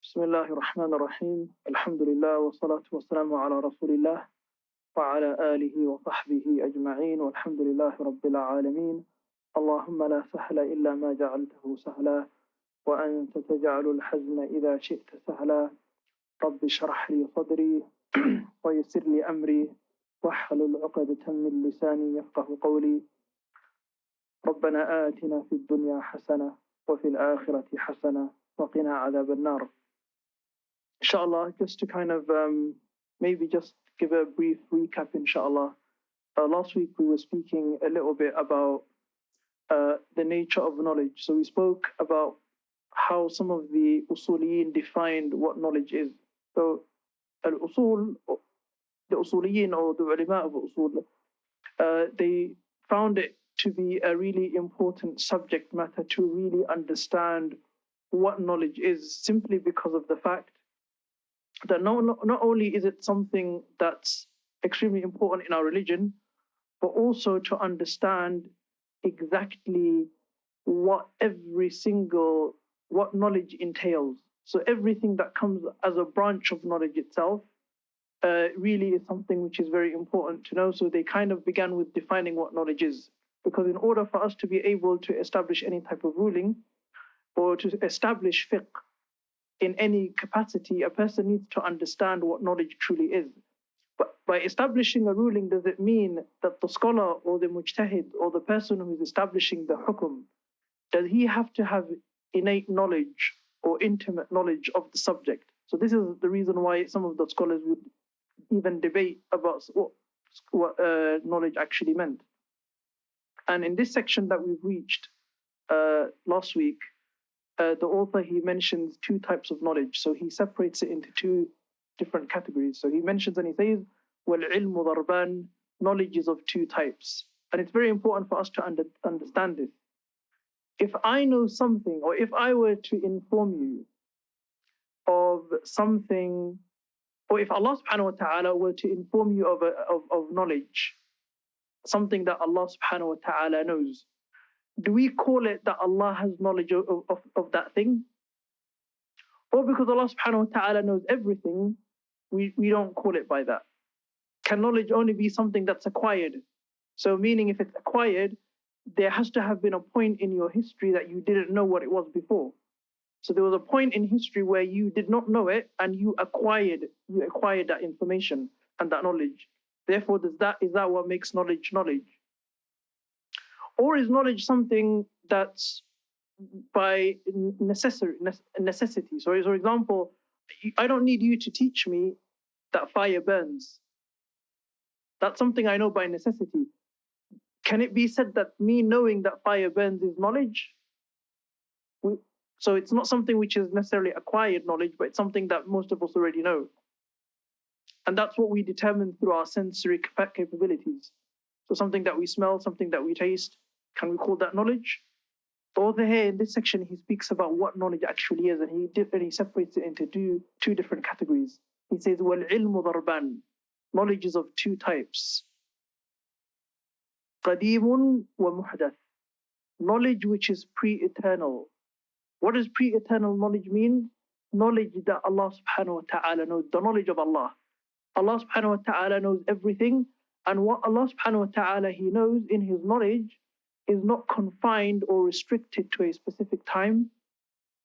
Bismillahir Rahmanir Rahim. Alhamdulillah wa salatu wa salamu ala Rasulillah wa ala alihi wa sahbihi ajma'in walhamdulillahi rabbil alameen. Allahumma la sahla illa ma ja'altahu sahla wa anta taj'alul hazna idha shi'ta sahla. Rabbi shrah li sadri wa yassir li amri wahlul 'uqdatan min lisani yafqahu qawli. ربنا آتنا في الدنيا حسنة وفي الآخرة حسنة وقنا عذاب النار. Inshallah, just to kind of maybe just give a brief recap, inshallah. Last week we were speaking a little bit about the nature of knowledge. So we spoke about how some of the usuliyin defined what knowledge is. So al-usul, the usuliyin or the ulama of usul, they found it to be a really important subject matter to really understand what knowledge is, simply because of the fact that not only is it something that's extremely important in our religion, but also to understand exactly what knowledge entails. So everything that comes as a branch of knowledge itself really is something which is very important to know. So they kind of began with defining what knowledge is, because in order for us to be able to establish any type of ruling or to establish fiqh in any capacity, a person needs to understand what knowledge truly is. But by establishing a ruling, does it mean that the scholar or the mujtahid or the person who is establishing the hukum, does he have to have innate knowledge or intimate knowledge of the subject? So this is the reason why some of the scholars would even debate about what knowledge actually meant. And in this section that we've reached last week, the author, he mentions two types of knowledge. So he separates it into two different categories. So he mentions and he says, وَالْعِلْمُ ضَرْبَانِ, knowledge is of two types. And it's very important for us to understand this. If I know something, or if I were to inform you of something, or if Allah subhanahu wa ta'ala were to inform you of knowledge, something that Allah subhanahu wa ta'ala knows, do we call it that Allah has knowledge of that thing? Or because Allah subhanahu wa ta'ala knows everything, we don't call it by that? Can knowledge only be something that's acquired? So meaning if it's acquired, there has to have been a point in your history that you didn't know what it was before. So there was a point in history where you did not know it and you acquired that information and that knowledge. Therefore, is that what makes knowledge knowledge? Or is knowledge something that's by necessity? So, for example, I don't need you to teach me that fire burns. That's something I know by necessity. Can it be said that me knowing that fire burns is knowledge? So it's not something which is necessarily acquired knowledge, but it's something that most of us already know. And that's what we determine through our sensory capabilities. So something that we smell, something that we taste, can we call that knowledge? The author here in this section, he speaks about what knowledge actually is, and he separates it into two different categories. He says, وَالْعِلْمُ ضَرْبَانِ, knowledge is of two types. قَدِيمٌ وَمُحْدَثٌ, knowledge which is pre-eternal. What does pre-eternal knowledge mean? Knowledge that Allah subhanahu wa ta'ala knows, the knowledge of Allah. Allah subhanahu wa ta'ala knows everything, and what Allah subhanahu wa ta'ala he knows in his knowledge is not confined or restricted to a specific time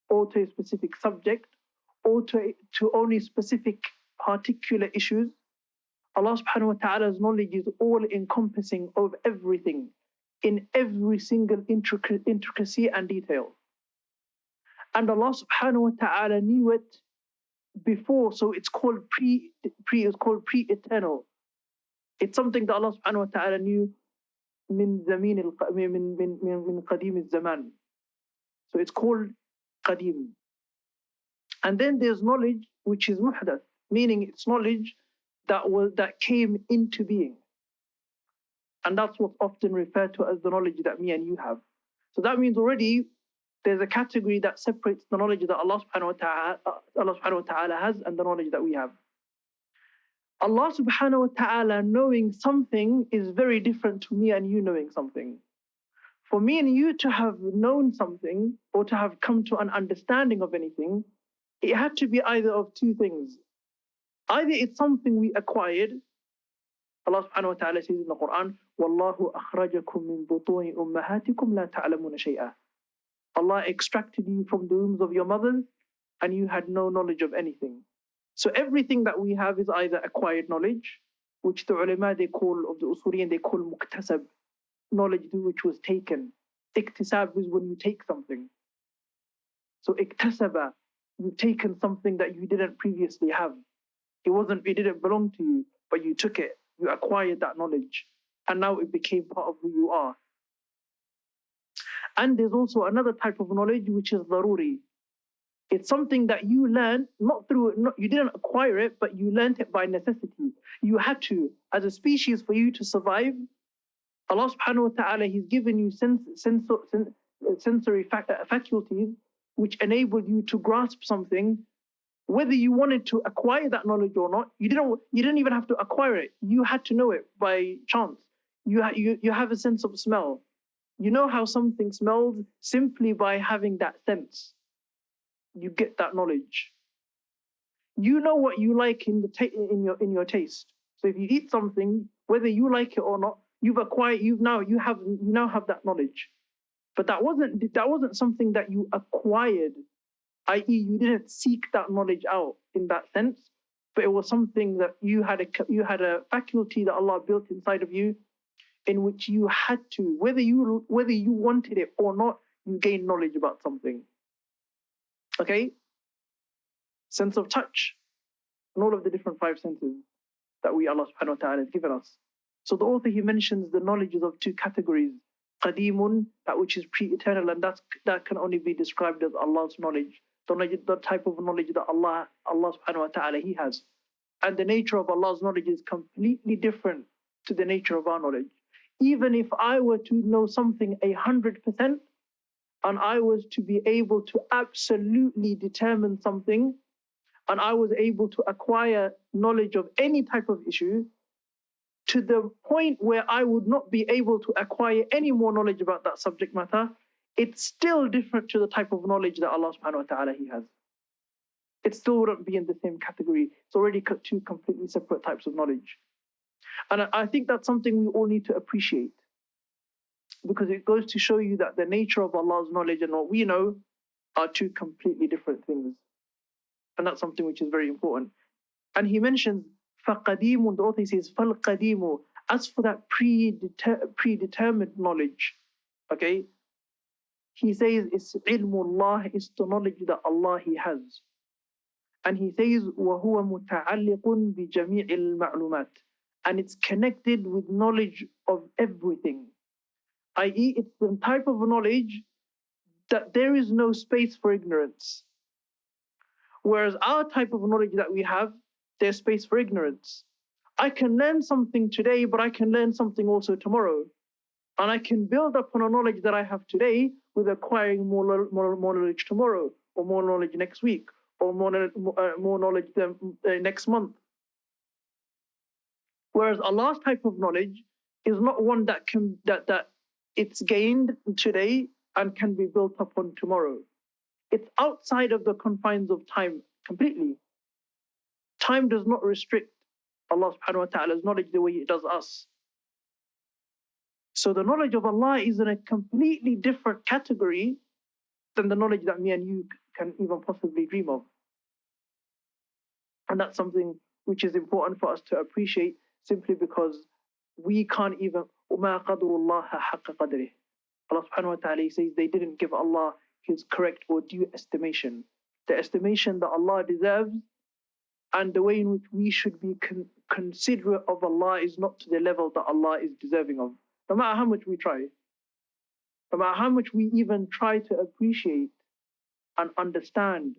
or to a specific subject or to only specific particular issues. Allah subhanahu wa ta'ala's knowledge is all encompassing of everything in every single intricacy and detail. And Allah subhanahu wa ta'ala knew it before, so it's called pre-eternal. It's something that Allah subhanahu wa ta'ala knew min qadim al-zaman. So it's called qadim. And then there's knowledge which is muhdath, meaning it's knowledge that came into being. And that's what's often referred to as the knowledge that me and you have. So that means already there's a category that separates the knowledge that Allah subhanahu wa ta'ala has and the knowledge that we have. Allah subhanahu wa ta'ala knowing something is very different to me and you knowing something. For me and you to have known something or to have come to an understanding of anything, it had to be either of two things. Either it's something we acquired. Allah subhanahu wa ta'ala says in the Quran, وَاللَّهُ أَخْرَجَكُم مِّن بُطُونِ أُمَّهَاتِكُمْ لَا تَعْلَمُونَ شَيْئًا. Allah extracted you from the wombs of your mothers and you had no knowledge of anything. So everything that we have is either acquired knowledge, which the ulama they call, of the usuliyin, they call muktasab, knowledge which was taken. Iktisab is when you take something. So iktasaba, you've taken something that you didn't previously have. It didn't belong to you, but you took it. You acquired that knowledge. And now it became part of who you are. And there's also another type of knowledge, which is daruri. It's something that you learn, you didn't acquire it, but you learned it by necessity. You had to, as a species, for you to survive. Allah subhanahu wa ta'ala, He's given you sensory faculties which enabled you to grasp something. Whether you wanted to acquire that knowledge or not, you didn't even have to acquire it. You had to know it by chance. You have a sense of smell. You know how something smells simply by having that sense. You get that knowledge. You know what you like in your taste. So if you eat something, whether you like it or not, you now have that knowledge. But that wasn't something that you acquired, i.e., you didn't seek that knowledge out in that sense, but it was something that you had a faculty that Allah built inside of you, in which you had to, whether you wanted it or not, you gained knowledge about something. Okay? Sense of touch, and all of the different five senses that Allah subhanahu wa ta'ala has given us. So the author, he mentions the knowledges of two categories. Qadimun, that which is pre-eternal, and that can only be described as Allah's knowledge. The type of knowledge that Allah subhanahu wa ta'ala, He has. And the nature of Allah's knowledge is completely different to the nature of our knowledge. Even if I were to know something 100%, and I was to be able to absolutely determine something, and I was able to acquire knowledge of any type of issue, to the point where I would not be able to acquire any more knowledge about that subject matter, it's still different to the type of knowledge that Allah subhanahu wa ta'ala, He has. It still wouldn't be in the same category. It's already two completely separate types of knowledge. And I think that's something we all need to appreciate, because it goes to show you that the nature of Allah's knowledge and what we know are two completely different things. And that's something which is very important. And he mentions فَقَدِيمٌ, the author says فَالْقَدِيمُ, as for that predetermined knowledge, okay, he says it's ilmullah, it's the knowledge that Allah, He has. And he says وَهُوَ مُتَعَلِّقٌ بِجَمِيعِ الْمَعْلُومَاتِ, and it's connected with knowledge of everything. I.e., it's the type of knowledge that there is no space for ignorance. Whereas our type of knowledge that we have, there's space for ignorance. I can learn something today, but I can learn something also tomorrow. And I can build upon a knowledge that I have today with acquiring more knowledge tomorrow, or more knowledge next week, or more knowledge next month. Whereas Allah's type of knowledge is not one that it's gained today and can be built upon tomorrow. It's outside of the confines of time completely. Time does not restrict Allah subhanahu wa ta'ala's knowledge the way it does us. So the knowledge of Allah is in a completely different category than the knowledge that me and you can even possibly dream of. And that's something which is important for us to appreciate, simply because we can't even وَمَا قَدْرُ اللَّهَ حَقَّ قَدْرِهِ. Allah subhanahu wa ta'ala says they didn't give Allah His correct or due estimation. The estimation that Allah deserves and the way in which we should be considerate of Allah is not to the level that Allah is deserving of. No matter how much we try, no matter how much we even try to appreciate and understand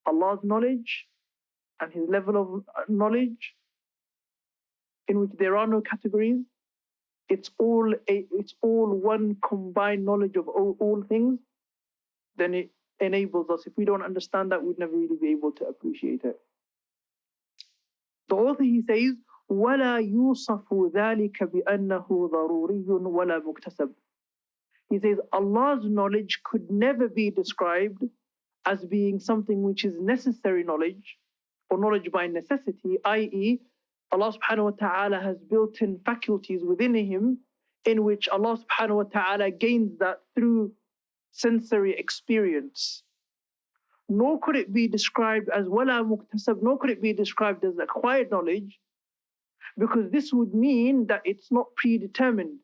Allah's knowledge and His level of knowledge, in which there are no categories, it's all one combined knowledge of all things, then it enables us. If we don't understand that, we'd never really be able to appreciate it. The author, he says, وَلَا يُوصَفُ ذَلِكَ بِأَنَّهُ ضَرُورِيٌّ وَلَا مُكْتَسَبٌ. He says Allah's knowledge could never be described as being something which is necessary knowledge or knowledge by necessity, i.e., Allah subhanahu wa ta'ala has built in faculties within him in which Allah subhanahu wa ta'ala gains that through sensory experience. Nor could it be described as wala muktasab, nor could it be described as acquired knowledge, because this would mean that it's not predetermined.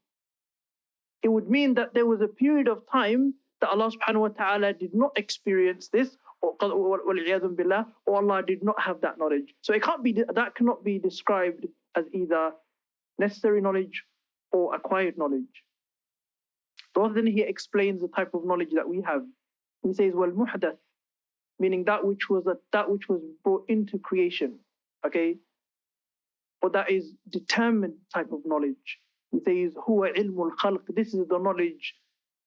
It would mean that there was a period of time that Allah subhanahu wa ta'ala did not experience this, or Allah did not have that knowledge. So that cannot be described as either necessary knowledge or acquired knowledge. So then he explains the type of knowledge that we have. He says, "Wal muhdath," meaning that which was brought into creation, okay, or that is determined type of knowledge. He says, "Huwa ilmul khalq." This is the knowledge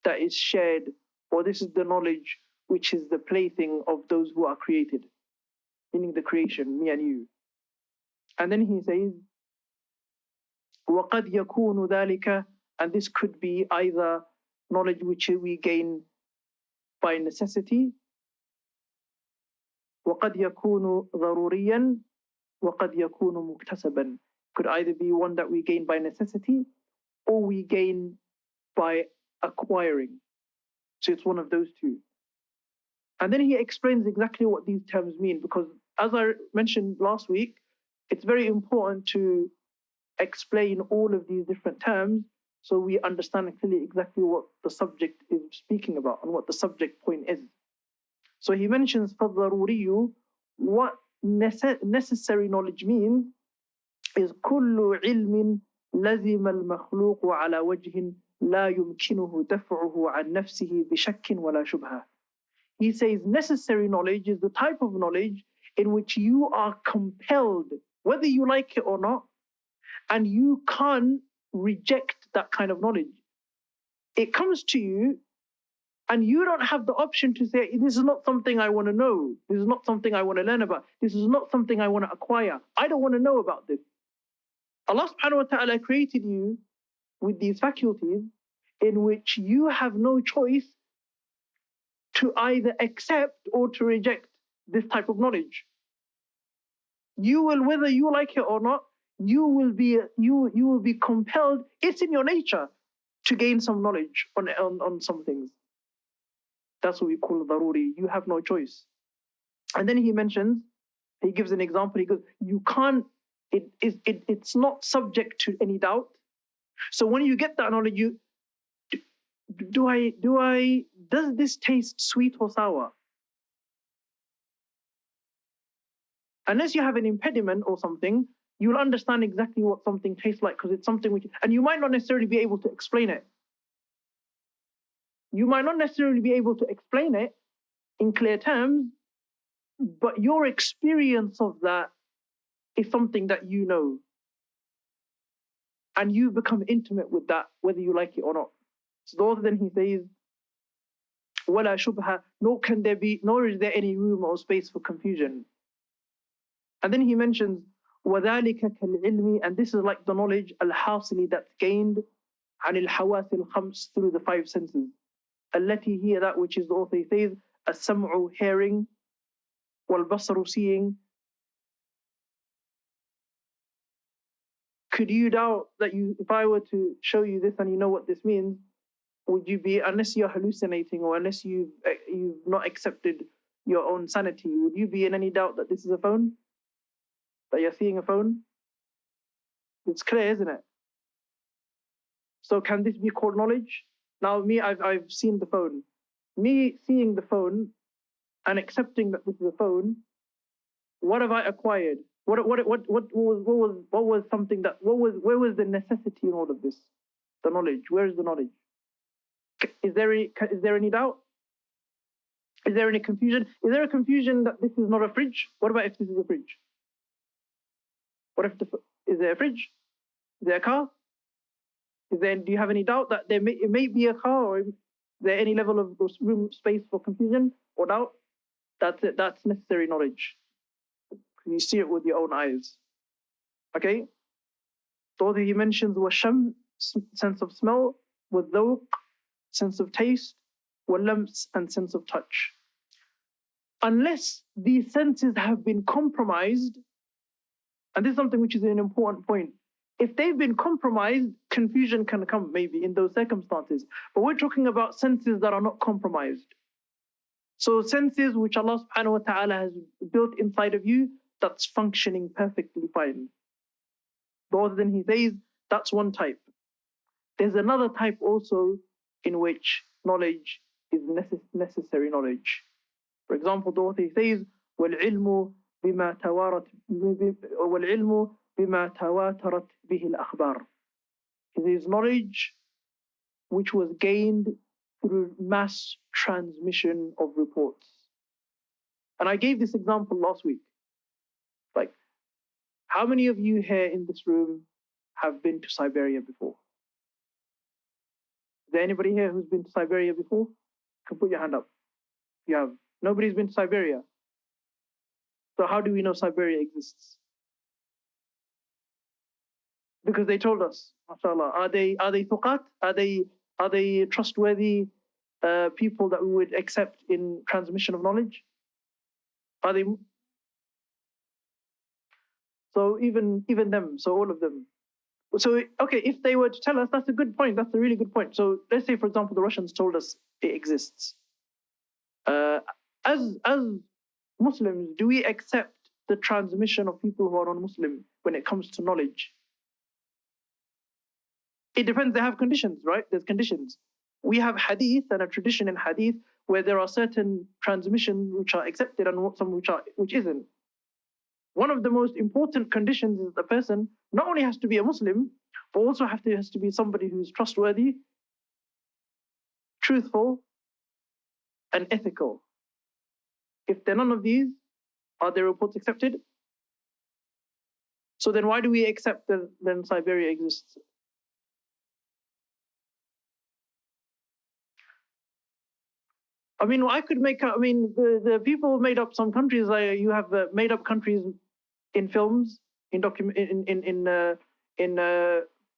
that is shared, or this is the knowledge which is the plaything of those who are created, meaning the creation, me and you. And then he says, وَقَدْ يَكُونُ ذَلِكَ, and this could be either knowledge which we gain by necessity, وَقَدْ يَكُونُ ضَرُورِيًا وَقَدْ يَكُونُ مُكْتَسَبًا, could either be one that we gain by necessity or we gain by acquiring. So it's one of those two. And then he explains exactly what these terms mean, because as I mentioned last week, it's very important to explain all of these different terms so we understand clearly exactly what the subject is speaking about and what the subject point is. So he mentions فَالضَّرُورِيُّ, what necessary knowledge means is كُلُّ عِلْمٍ لَزِمَ الْمَخْلُوقُ عَلَى وَجْهٍ لَا يُمْكِنُهُ دَفْعُهُ عَنْ نَفْسِهِ بِشَكٍّ وَلَا شُبْهَةٍ. He says necessary knowledge is the type of knowledge in which you are compelled, whether you like it or not, and you can't reject that kind of knowledge. It comes to you and you don't have the option to say, this is not something I want to know. This is not something I want to learn about. This is not something I want to acquire. I don't want to know about this. Allah subhanahu wa ta'ala created you with these faculties in which you have no choice to either accept or to reject this type of knowledge. You will, whether you like it or not, you will be compelled. It's in your nature to gain some knowledge on some things. That's what we call daruri. You have no choice. And then he gives an example. He goes, you can't. It's not subject to any doubt. So when you get that knowledge, does this taste sweet or sour? Unless you have an impediment or something, you'll understand exactly what something tastes like, because it's something and you might not necessarily be able to explain it. You might not necessarily be able to explain it in clear terms, but your experience of that is something that you know. And you become intimate with that, whether you like it or not. So then he says, وَلَا شُبْهَ, nor is there any room or space for confusion. And then he mentions, وَذَلِكَ كَالْعِلْمِ, and this is like the knowledge, al-hasili, that's gained, عَنِ الْحَوَاثِ الْخَمْسِ, through the five senses. التي هي, that which is, the author says, السَّمْعُ, hearing, وَالْبَصَرُ, seeing. Could you doubt that if I were to show you this and you know what this means, would you be, unless you're hallucinating or unless you've not accepted your own sanity, would you be in any doubt that this is a phone? That you're seeing a phone? It's clear, isn't it? So can this be called knowledge? Now I've seen the phone. Me seeing the phone and accepting that this is a phone, what have I acquired? What was something that, where was the necessity in all of this? The knowledge. Where is the knowledge? Is there any doubt? Is there any confusion? Is there a confusion that this is not a fridge? What about if this is a fridge? What if is there a fridge? Is there a car? Do you have any doubt that it may be a car, or is there any level of room, space for confusion or doubt? That's it. That's necessary knowledge. You see it with your own eyes. Okay? So he mentions washam, sense of smell, with dhawq, sense of taste, واللمس, and sense of touch. Unless these senses have been compromised, and this is something which is an important point. If they've been compromised, confusion can come maybe in those circumstances. But we're talking about senses that are not compromised. So senses which Allah subhanahu wa ta'ala has built inside of you, that's functioning perfectly fine. But then he says, that's one type. There's another type also in which knowledge is necessary knowledge. For example, the author says, وَالْعِلْمُ بِمَا تَوَاتَرَتْ بِهِ الْأَخْبَارِ. It is knowledge which was gained through mass transmission of reports. And I gave this example last week. Like, how many of you here in this room have been to Siberia before? Is there anybody here who's been to Siberia before? You can put your hand up. You have. Nobody's been to Siberia. So how do we know Siberia exists? Because they told us, mashallah. Are they thuqat? Are they trustworthy people that we would accept in transmission of knowledge? Are they? So even them, so all of them. So okay, if they were to tell us, that's a good point. That's a really good point. So let's say, for example, the Russians told us it exists. As Muslims, do we accept the transmission of people who are non-Muslim when it comes to knowledge? It depends. They have conditions, right? There's conditions. We have hadith and a tradition in hadith where there are certain transmissions which are accepted and some which isn't. One of the most important conditions is the person not only has to be a Muslim, but also has to be somebody who's trustworthy, truthful, and ethical. If they're none of these, are their reports accepted? So then why do we accept that then Siberia exists? I mean, I could make up, I mean, the people made up some countries. You have made up countries in films, in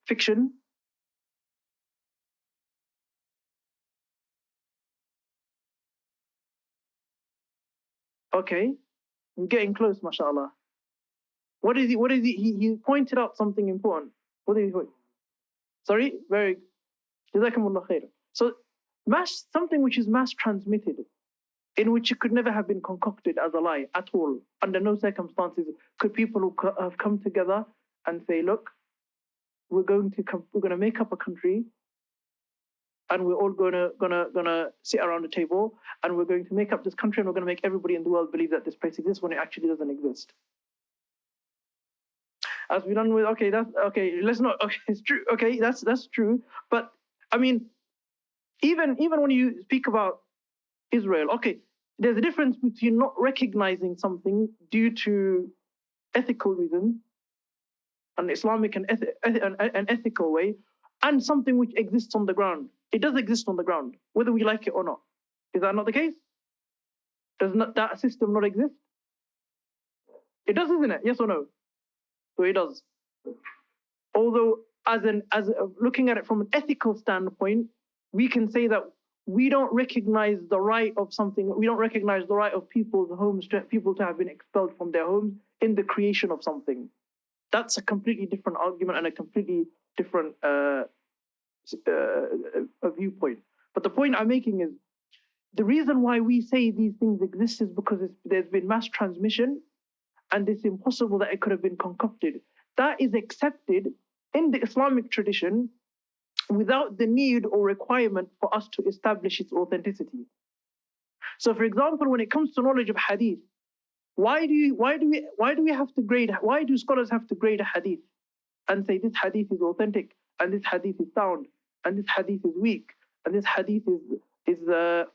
fiction. Okay, I'm getting close, mashallah. What is he? He pointed out something important. What did he point? Sorry, very. Jazakumullah khair. So, something which is mass transmitted, in which it could never have been concocted as a lie at all. Under no circumstances could people who have come together and say, look, we're going to make up a country, and we're all gonna sit around a table, and we're going to make up this country, and we're going to make everybody in the world believe that this place exists when it actually doesn't exist. As we done with, okay, that's okay. Let's not. Okay, it's true. Okay, that's true. But I mean, even when you speak about Israel, okay, there's a difference between not recognizing something due to ethical reasons, an Islamic and an ethical way, and something which exists on the ground. It does exist on the ground, whether we like it or not. Is that not the case? Does not that system not exist? It does, isn't it? Yes or no? So it does. Although, looking at it from an ethical standpoint, we can say that we don't recognize the right of something. We don't recognize the right of people's homes, people to have been expelled from their homes in the creation of something. That's a completely different argument and a completely different viewpoint. But the point I'm making is, the reason why we say these things exist is because there's been mass transmission, and it's impossible that it could have been concocted. That is accepted in the Islamic tradition without the need or requirement for us to establish its authenticity. So, for example, when it comes to knowledge of hadith, why do scholars have to grade a hadith and say this hadith is authentic, and this hadith is sound, and this hadith is weak, and this hadith is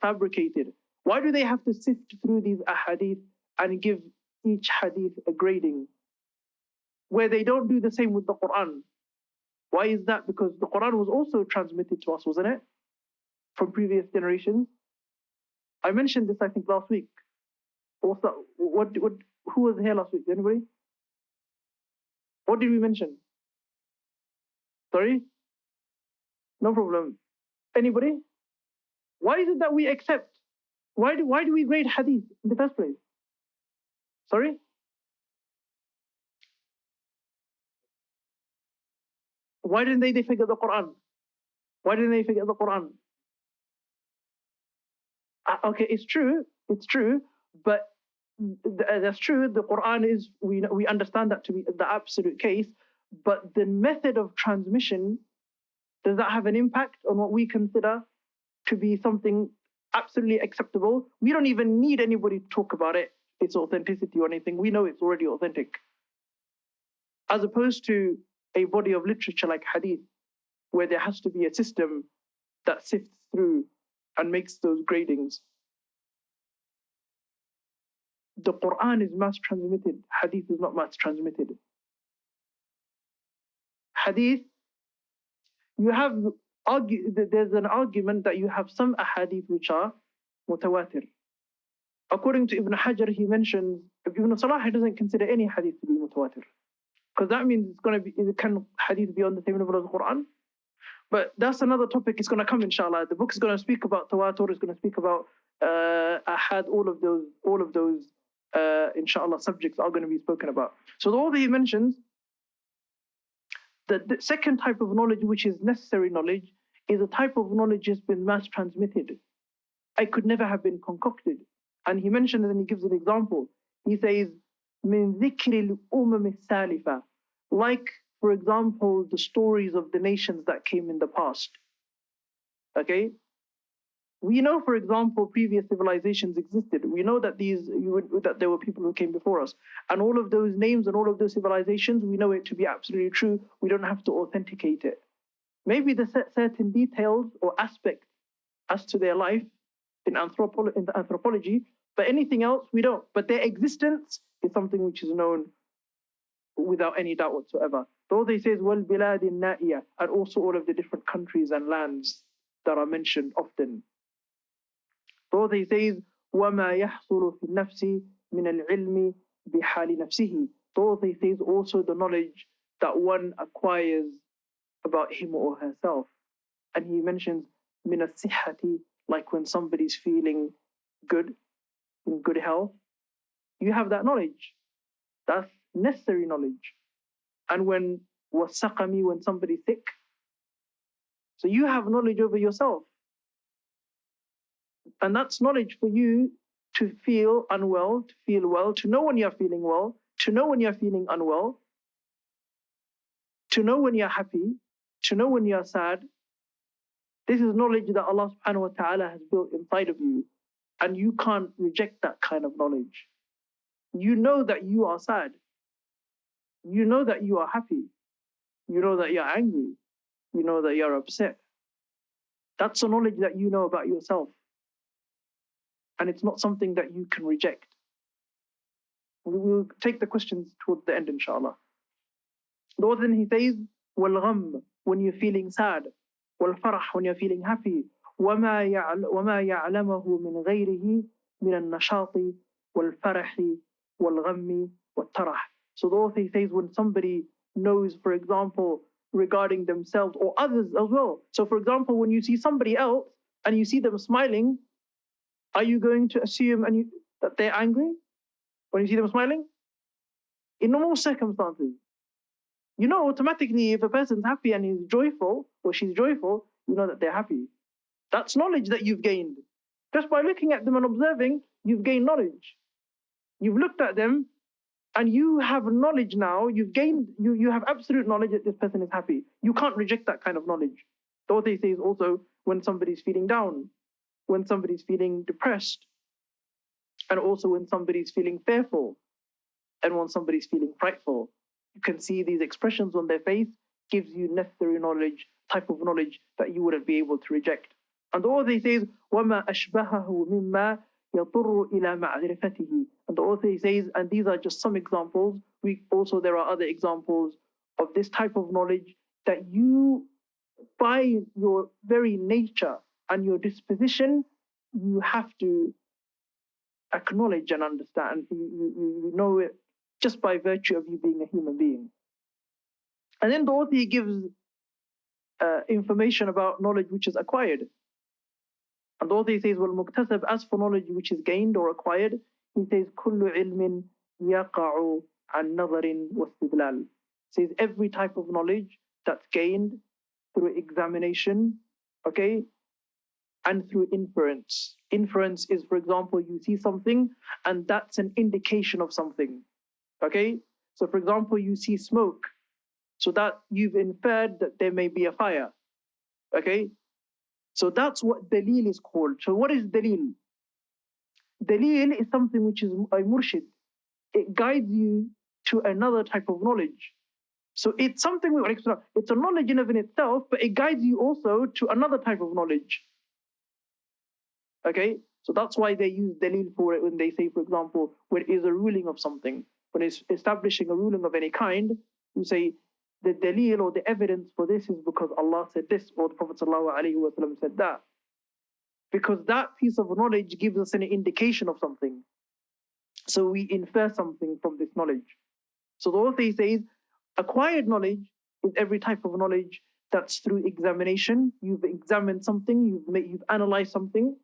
fabricated? Why do they have to sift through these ahadith and give each hadith a grading, where they don't do the same with the Quran? Why is that? Because the Quran was also transmitted to us, wasn't it? From previous generations. I mentioned this, I think, last week. Who was here last week? Anybody? What did we mention? Sorry? No problem. Anybody? Why is it that we accept? Why do we grade hadith in the first place? Sorry? Why didn't they forget the Quran? Why didn't they forget the Quran? Okay, it's true, but that's true. The Quran is, we understand that to be the absolute case, but the method of transmission, does that have an impact on what we consider to be something absolutely acceptable? We don't even need anybody to talk about it, its authenticity or anything. We know it's already authentic. As opposed to a body of literature like hadith, where there has to be a system that sifts through and makes those gradings. The Quran is mass transmitted. Hadith is not mass transmitted. Hadith, there's an argument that you have some ahadith which are mutawatir. According to Ibn Hajar, he mentions, Ibn Salah doesn't consider any hadith to be mutawatir. Because that means can hadith be on the same level as the Quran? But that's another topic. It's going to come, inshallah. The book is going to speak about tawatur. It's going to speak about ahad. All of those, inshallah, subjects are going to be spoken about. So the author he mentions that the second type of knowledge, which is necessary knowledge, is a type of knowledge that's been mass transmitted. It could never have been concocted. And he mentions, and he gives an example. He says, "Min dhikri al-umam al-salifa," like, for example, the stories of the nations that came in the past. Okay? We know, for example, previous civilizations existed. We know that that there were people who came before us. And all of those names and all of those civilizations, we know it to be absolutely true. We don't have to authenticate it. Maybe the certain details or aspects as to their life in the anthropology, but anything else, we don't. But their existence is something which is known without any doubt whatsoever. So he says, وَالْبِلَادِ النَّائِيَةِ, and also all of the different countries and lands that are mentioned often. So he says, وَمَا يَحْصُلُ فِي النَّفْسِ مِنَ الْعِلْمِ بِحَالِ نَفْسِهِ. So he says also the knowledge that one acquires about him or herself. And he mentions مِنَ الصِّحَّةِ, like when somebody's feeling good, in good health, you have that knowledge. That's necessary knowledge. And when wasaqami, when somebody's sick, so you have knowledge over yourself. And that's knowledge for you to feel unwell, to feel well, to know when you're feeling well, to know when you're feeling unwell, to know when you're happy, to know when you're sad. This is knowledge that Allah subhanahu wa ta'ala has built inside of you. And you can't reject that kind of knowledge. You know that you are sad. You know that you are happy. You know that you're angry. You know that you're upset. That's a knowledge that you know about yourself. And it's not something that you can reject. We will take the questions towards the end, inshallah. Then he says, وَالْغَمْ, when you're feeling sad. وَالْفَرَحْ, when you're feeling happy. وَمَا يَعْلَمَهُ مِنْ غَيْرِهِ مِنَ النَّشَاطِ وَالْفَرَحِ وَالْغَمِّ وَالتَّرَحِ. So the author says when somebody knows, for example, regarding themselves or others as well. So for example, when you see somebody else and you see them smiling, are you going to assume that they're angry when you see them smiling? In normal circumstances, you know automatically if a person's happy and he's joyful or she's joyful, you know that they're happy. That's knowledge that you've gained. Just by looking at them and observing, you've gained knowledge. You've looked at them and you have knowledge now. You've gained, you have absolute knowledge that this person is happy. You can't reject that kind of knowledge. The author says also when somebody's feeling down, when somebody's feeling depressed, and also when somebody's feeling fearful, and when somebody's feeling frightful. You can see these expressions on their face, gives you necessary knowledge, type of knowledge that you wouldn't be able to reject. And the author says, وَمَا أَشْبَهَهُ مِمَّا يَضُرُّ إِلَى مَعْرِفَتِهِ. And the author says, and these are just some examples, there are other examples of this type of knowledge that you, by your very nature and your disposition, you have to acknowledge and understand. You know it just by virtue of you being a human being. And then the author gives information about knowledge which is acquired. And the author says, وَالْمُكْتَسَبْ, as for knowledge which is gained or acquired, he says, كُلُّ عِلْمٍ يَقَعُ عَنْ نَظَرٍ وَاسْتِدْلَالٍ. Says every type of knowledge that's gained through examination, okay, and through inference. Inference is, for example, you see something and that's an indication of something, okay? So, for example, you see smoke, so that you've inferred that there may be a fire, okay? So that's what dalil is called. So what is dalil? Dalil is something which is a murshid. It guides you to another type of knowledge. So it's something, it's a knowledge in and of itself, but it guides you also to another type of knowledge. Okay? So that's why they use dalil for it when they say, for example, when it is a ruling of something, when it's establishing a ruling of any kind, you say, the dalil or the evidence for this is because Allah said this, or the Prophet ﷺ said that. Because that piece of knowledge gives us an indication of something. So we infer something from this knowledge. So the author says, acquired knowledge is every type of knowledge that's through examination. You've examined something, you've analyzed something,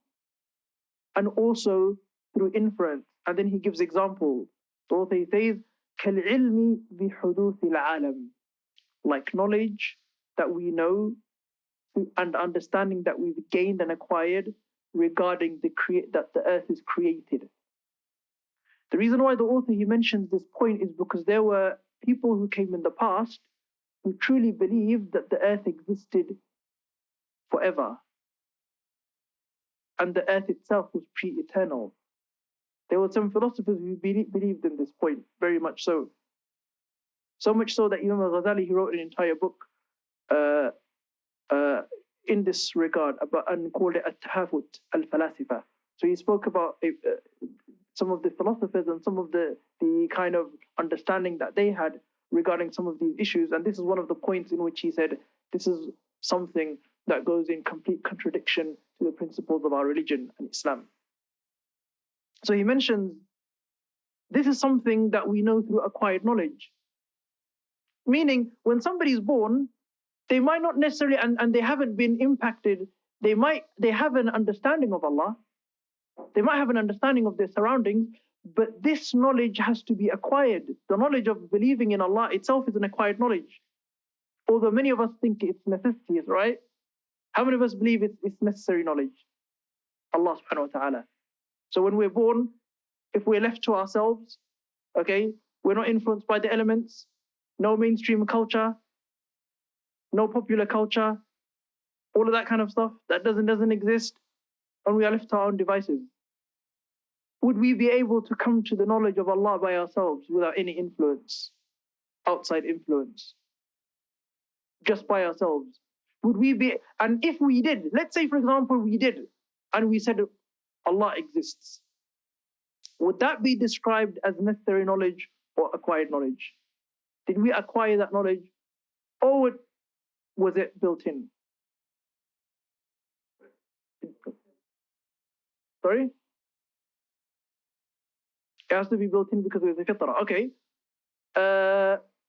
and also through inference. And then he gives examples. The author says, كَالْعِلْمِ بِحُدُوثِ الْعَالَمِ, like knowledge that we know and understanding that we've gained and acquired regarding that the earth is created. The reason why the author he mentions this point is because there were people who came in the past who truly believed that the earth existed forever and the earth itself was pre-eternal. There were some philosophers who believed in this point, very much so. So much so that Imam al-Ghazali, he wrote an entire book in this regard and called it At-Tahafut al-Falasifa. So he spoke about some of the philosophers and some of the kind of understanding that they had regarding some of these issues. And this is one of the points in which he said, this is something that goes in complete contradiction to the principles of our religion and Islam. So he mentions, this is something that we know through acquired knowledge. Meaning, when somebody's born, they might not necessarily, and they haven't been impacted, they have an understanding of Allah, they might have an understanding of their surroundings, but this knowledge has to be acquired. The knowledge of believing in Allah itself is an acquired knowledge. Although many of us think it's necessity, right? How many of us believe it's necessary knowledge? Allah subhanahu wa ta'ala. So when we're born, if we're left to ourselves, okay, we're not influenced by the elements, no mainstream culture, no popular culture, all of that kind of stuff, that doesn't exist, and we are left to our own devices. Would we be able to come to the knowledge of Allah by ourselves without any influence, outside influence, just by ourselves? Would we be, and if we did, let's say for example we did, and we said Allah exists, would that be described as necessary knowledge or acquired knowledge? Did we acquire that knowledge, or was it built in? Sorry? It has to be built in because there's a fitrah. Okay.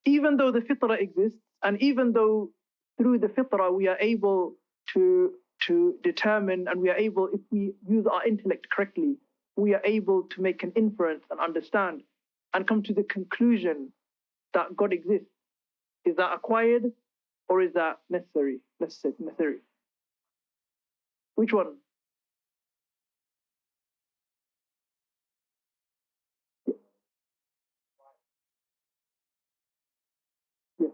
Even though the fitrah exists, and even though through the fitrah we are able to determine, and we are able, if we use our intellect correctly, we are able to make an inference and understand and come to the conclusion that God exists. Is that acquired or is that necessary? Necessary. Which one? Yeah.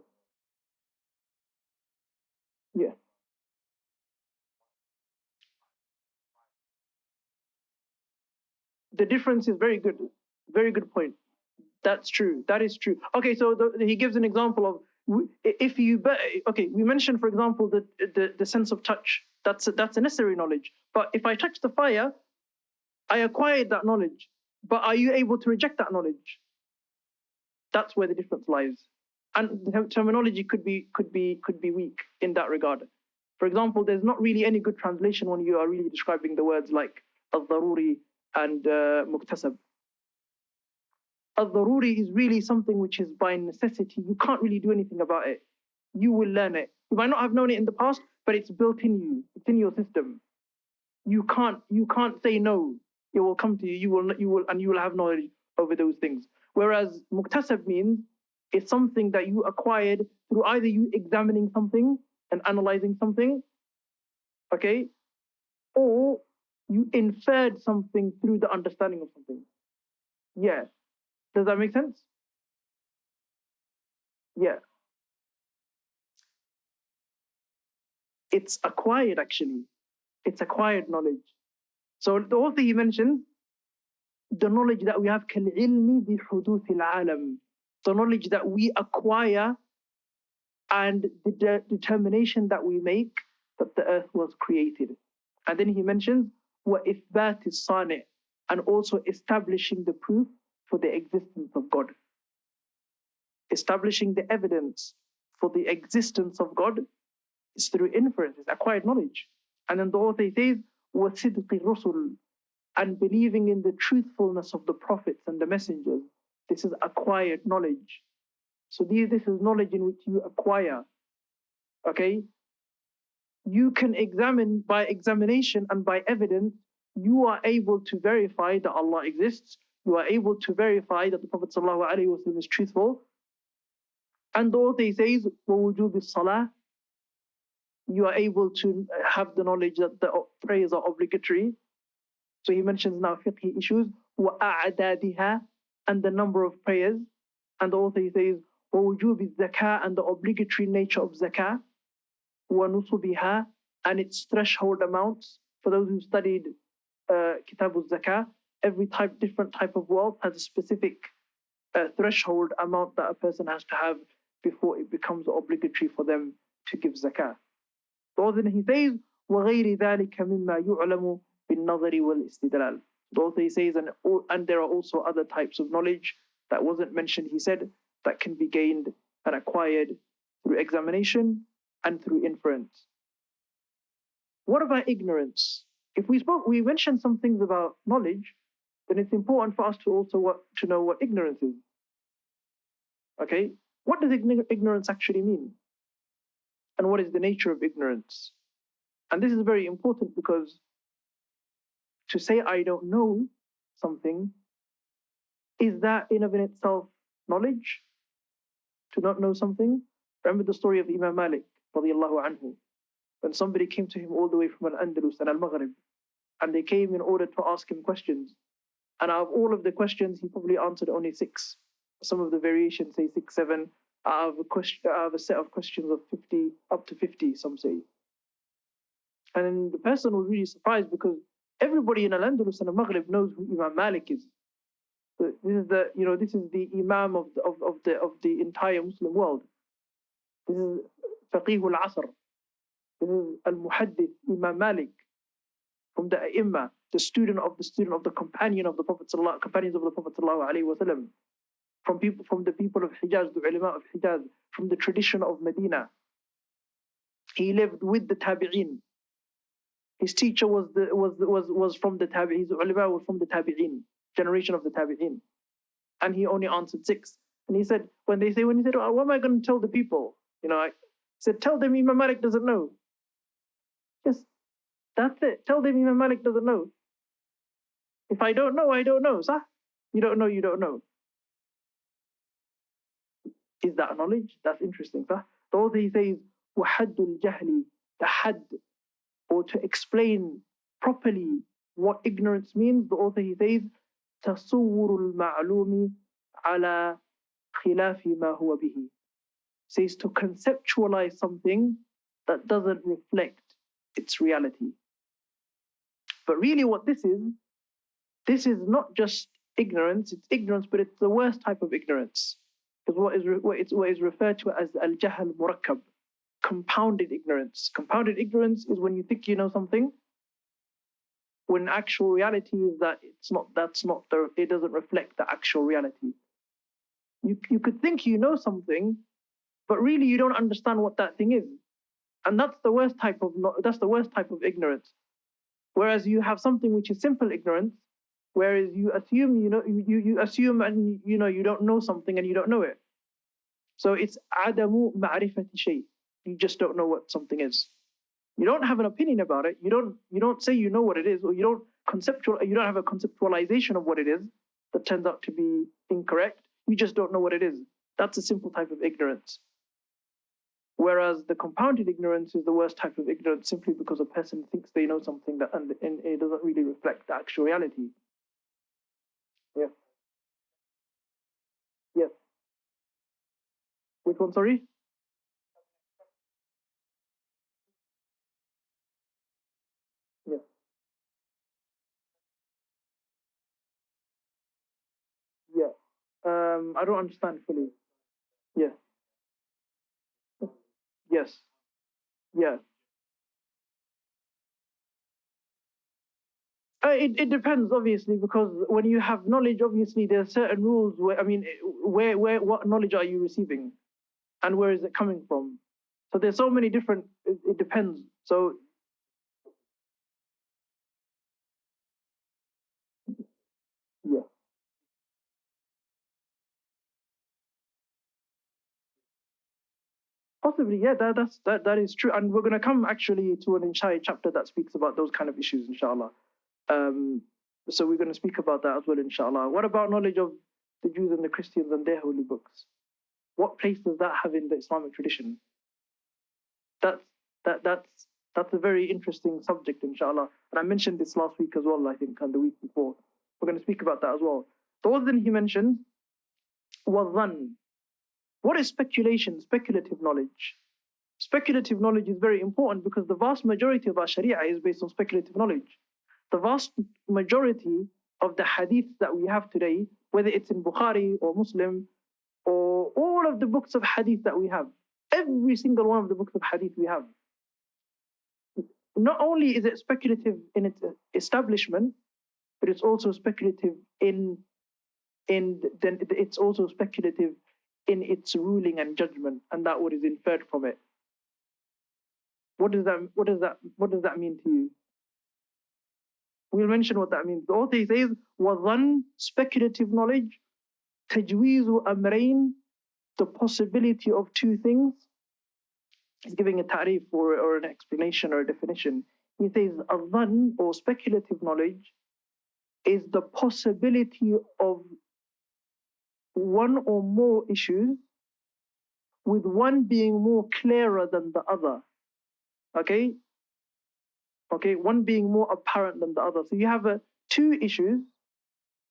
Yeah. The difference is very good. Very good point. That's true. That is true. Okay, so he gives an example of, if you, okay, we mentioned, for example, the sense of touch. That's a necessary knowledge. But if I touch the fire, I acquired that knowledge. But are you able to reject that knowledge? That's where the difference lies. And the terminology could be weak in that regard. For example, there's not really any good translation when you are really describing the words like al-daruri and muktasab. Al-daruri is really something which is by necessity. You can't really do anything about it. You will learn it. You might not have known it in the past, but it's built in you. It's in your system. you can't say no. It will come to you. You will have knowledge over those things. Whereas muktasab means it's something that you acquired through either you examining something and analyzing something, okay, or you inferred something through the understanding of something. Yeah. Does that make sense? Yeah. It's acquired, actually. It's acquired knowledge. So the author, he mentions the knowledge that we have, كالعلم بحدوث العالم, the knowledge that we acquire and the determination that we make that the earth was created. And then he mentions وإثبات الصانع, and also establishing the proof for the existence of God. Establishing the evidence for the existence of God is through inference, it's acquired knowledge. And then the author says وصدق الرسل, and believing in the truthfulness of the prophets and the messengers. This is acquired knowledge. So this is knowledge in which you acquire. Okay? You can examine by examination and by evidence, you are able to verify that Allah exists. You are able to verify that the Prophet ﷺ is truthful. And the author says, وَوُجُوبِ الصَّلَاةِ, you are able to have the knowledge that the prayers are obligatory. So he mentions now fiqh issues, وَأَعْدَادِهَا, and the number of prayers. And the author says, وَوُجُوبِ الزَّكَاةِ, and the obligatory nature of zakah, وَنُصُبِهَا, and its threshold amounts. For those who studied Kitab al-Zakah, every different type of wealth has a specific threshold amount that a person has to have before it becomes obligatory for them to give zakah. So then he says, وَغَيْرِ ذَلِكَ مِمَّا يُعْلَمُ بِالنَّظَرِ وَالْإِسْتِدْلَالِ. The author he says, and there are also other types of knowledge that wasn't mentioned, he said, that can be gained and acquired through examination and through inference. What about ignorance? If we mentioned some things about knowledge, then it's important for us to also to know what ignorance is. Okay? What does ignorance actually mean? And what is the nature of ignorance? And this is very important because to say I don't know something, is that in of itself knowledge? To not know something? Remember the story of Imam Malik, radiallahu anhu, when somebody came to him all the way from Al-Andalus and Al-Maghrib, and they came in order to ask him questions. And out of all of the questions, he probably answered only 6. Some of the variations say 6, 7, out of a set of questions of 50, up to 50, some say. And the person was really surprised because everybody in Al-Andalus and Al-Maghrib knows who Imam Malik is. So this is the Imam of the entire Muslim world. This is Faqih al-Asr. This is Al-Muhaddith, Imam Malik, from the Ai-Imma, the student of the companion of the Prophet companions of the Prophet sallallahu alaihi wasallam, from the people of Hijaz, the ulama of Hijaz, from the tradition of Medina. He lived with the Tabi'een. His teacher was from the Tabi'een. His ulama was from the Tabi'een, generation of the Tabi'een. And he only answered 6. And he said, when he said, oh, what am I going to tell the people? I said, tell them Imam Malik doesn't know. Just, that's it. Tell them Imam Malik doesn't know. If I don't know, I don't know. Sah? You don't know, you don't know. Is that knowledge? That's interesting. Sah? The author he says, وَحَدُّ الْجَهْلِ, the had, or to explain properly what ignorance means, the author he says, تَصُوُّرُ الْمَعْلُومِ عَلَى خِلَافِ مَا هُوَ بِهِ. Says to conceptualize something that doesn't reflect its reality. But really what this is not just ignorance, it's ignorance, but it's the worst type of ignorance. Because what is referred to as al-jahl murakkab, compounded ignorance. Compounded ignorance is when you think you know something, when actual reality is that it doesn't reflect the actual reality. You could think you know something, but really you don't understand what that thing is. And that's the worst type of ignorance. Whereas you have something which is simple ignorance, whereas you assume you assume and you don't know something and you don't know it. So it's adamu ma'rifati shay. You just don't know what something is. You don't have an opinion about it. You don't say you know what it is, or you don't have a conceptualization of what it is that turns out to be incorrect. You just don't know what it is. That's a simple type of ignorance. Whereas the compounded ignorance is the worst type of ignorance, simply because a person thinks they know something and it doesn't really reflect the actual reality. Yeah. Yes. Which one, sorry? Yeah. Yeah. I don't understand fully. Yeah. Yes. Yeah. It depends, obviously, because when you have knowledge, obviously there are certain rules where, I mean, what knowledge are you receiving, and where is it coming from? So there's so many different. It depends. So yeah, possibly, yeah. That is true, and we're going to come actually to an entire chapter that speaks about those kind of issues, inshallah. Um, so we're going to speak about that as well, inshallah. What about knowledge of the Jews and the Christians and their holy books? What place does that have in the Islamic tradition? That's that that's a very interesting subject, inshallah. And I mentioned this last week as well, I think, and the week before. We're going to speak about that as well. The other thing he mentioned was dhann. What is speculation? Speculative knowledge. Speculative knowledge is very important because the vast majority of our Sharia is based on speculative knowledge. The vast majority of the hadith that we have today, whether it's in Bukhari or Muslim or all of the books of hadith that we have, every single one of the books of hadith we have, not only is it speculative in its establishment, but it's also speculative then it's also speculative in its ruling and judgment, and that what is inferred from it. What does that mean to you? We'll mention what that means. The author says, وَظَنْ, speculative knowledge, تَجْوِيزُ أَمْرَيْن, the possibility of two things. He's giving a ta'rif or an explanation or a definition. He says, الظَّنْ, or speculative knowledge, is the possibility of one or more issues, with one being more clearer than the other. Okay? Okay, one being more apparent than the other. So you have two issues.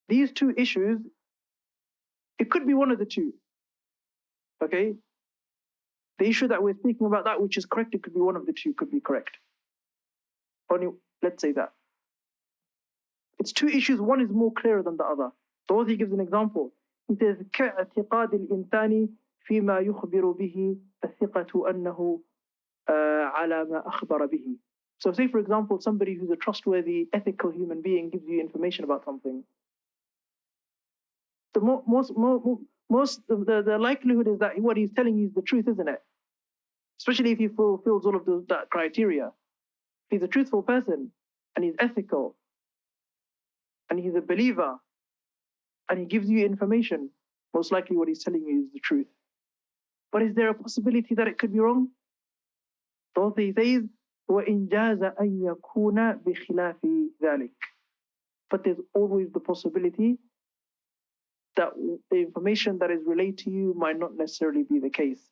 These two issues, it could be one of the two. Okay? The issue that we're speaking about, that which is correct, it could be one of the two, could be correct. Only, let's say that. It's two issues, one is more clearer than the other. The author gives an example. He says, كاعتقاد الإنسان فيما يخبر به الثقة أنه على ما أخبر به. So say, for example, somebody who's a trustworthy, ethical human being gives you information about something. The the likelihood is that what he's telling you is the truth, isn't it? Especially if he fulfills all of that criteria. If he's a truthful person, and he's ethical, and he's a believer, and he gives you information, most likely what he's telling you is the truth. But is there a possibility that it could be wrong? The author says, وَإِنْ جَازَ أَنْ يَكُونَ بِخِلَافِ ذَلِكَ. But there's always the possibility that the information that is relayed to you might not necessarily be the case.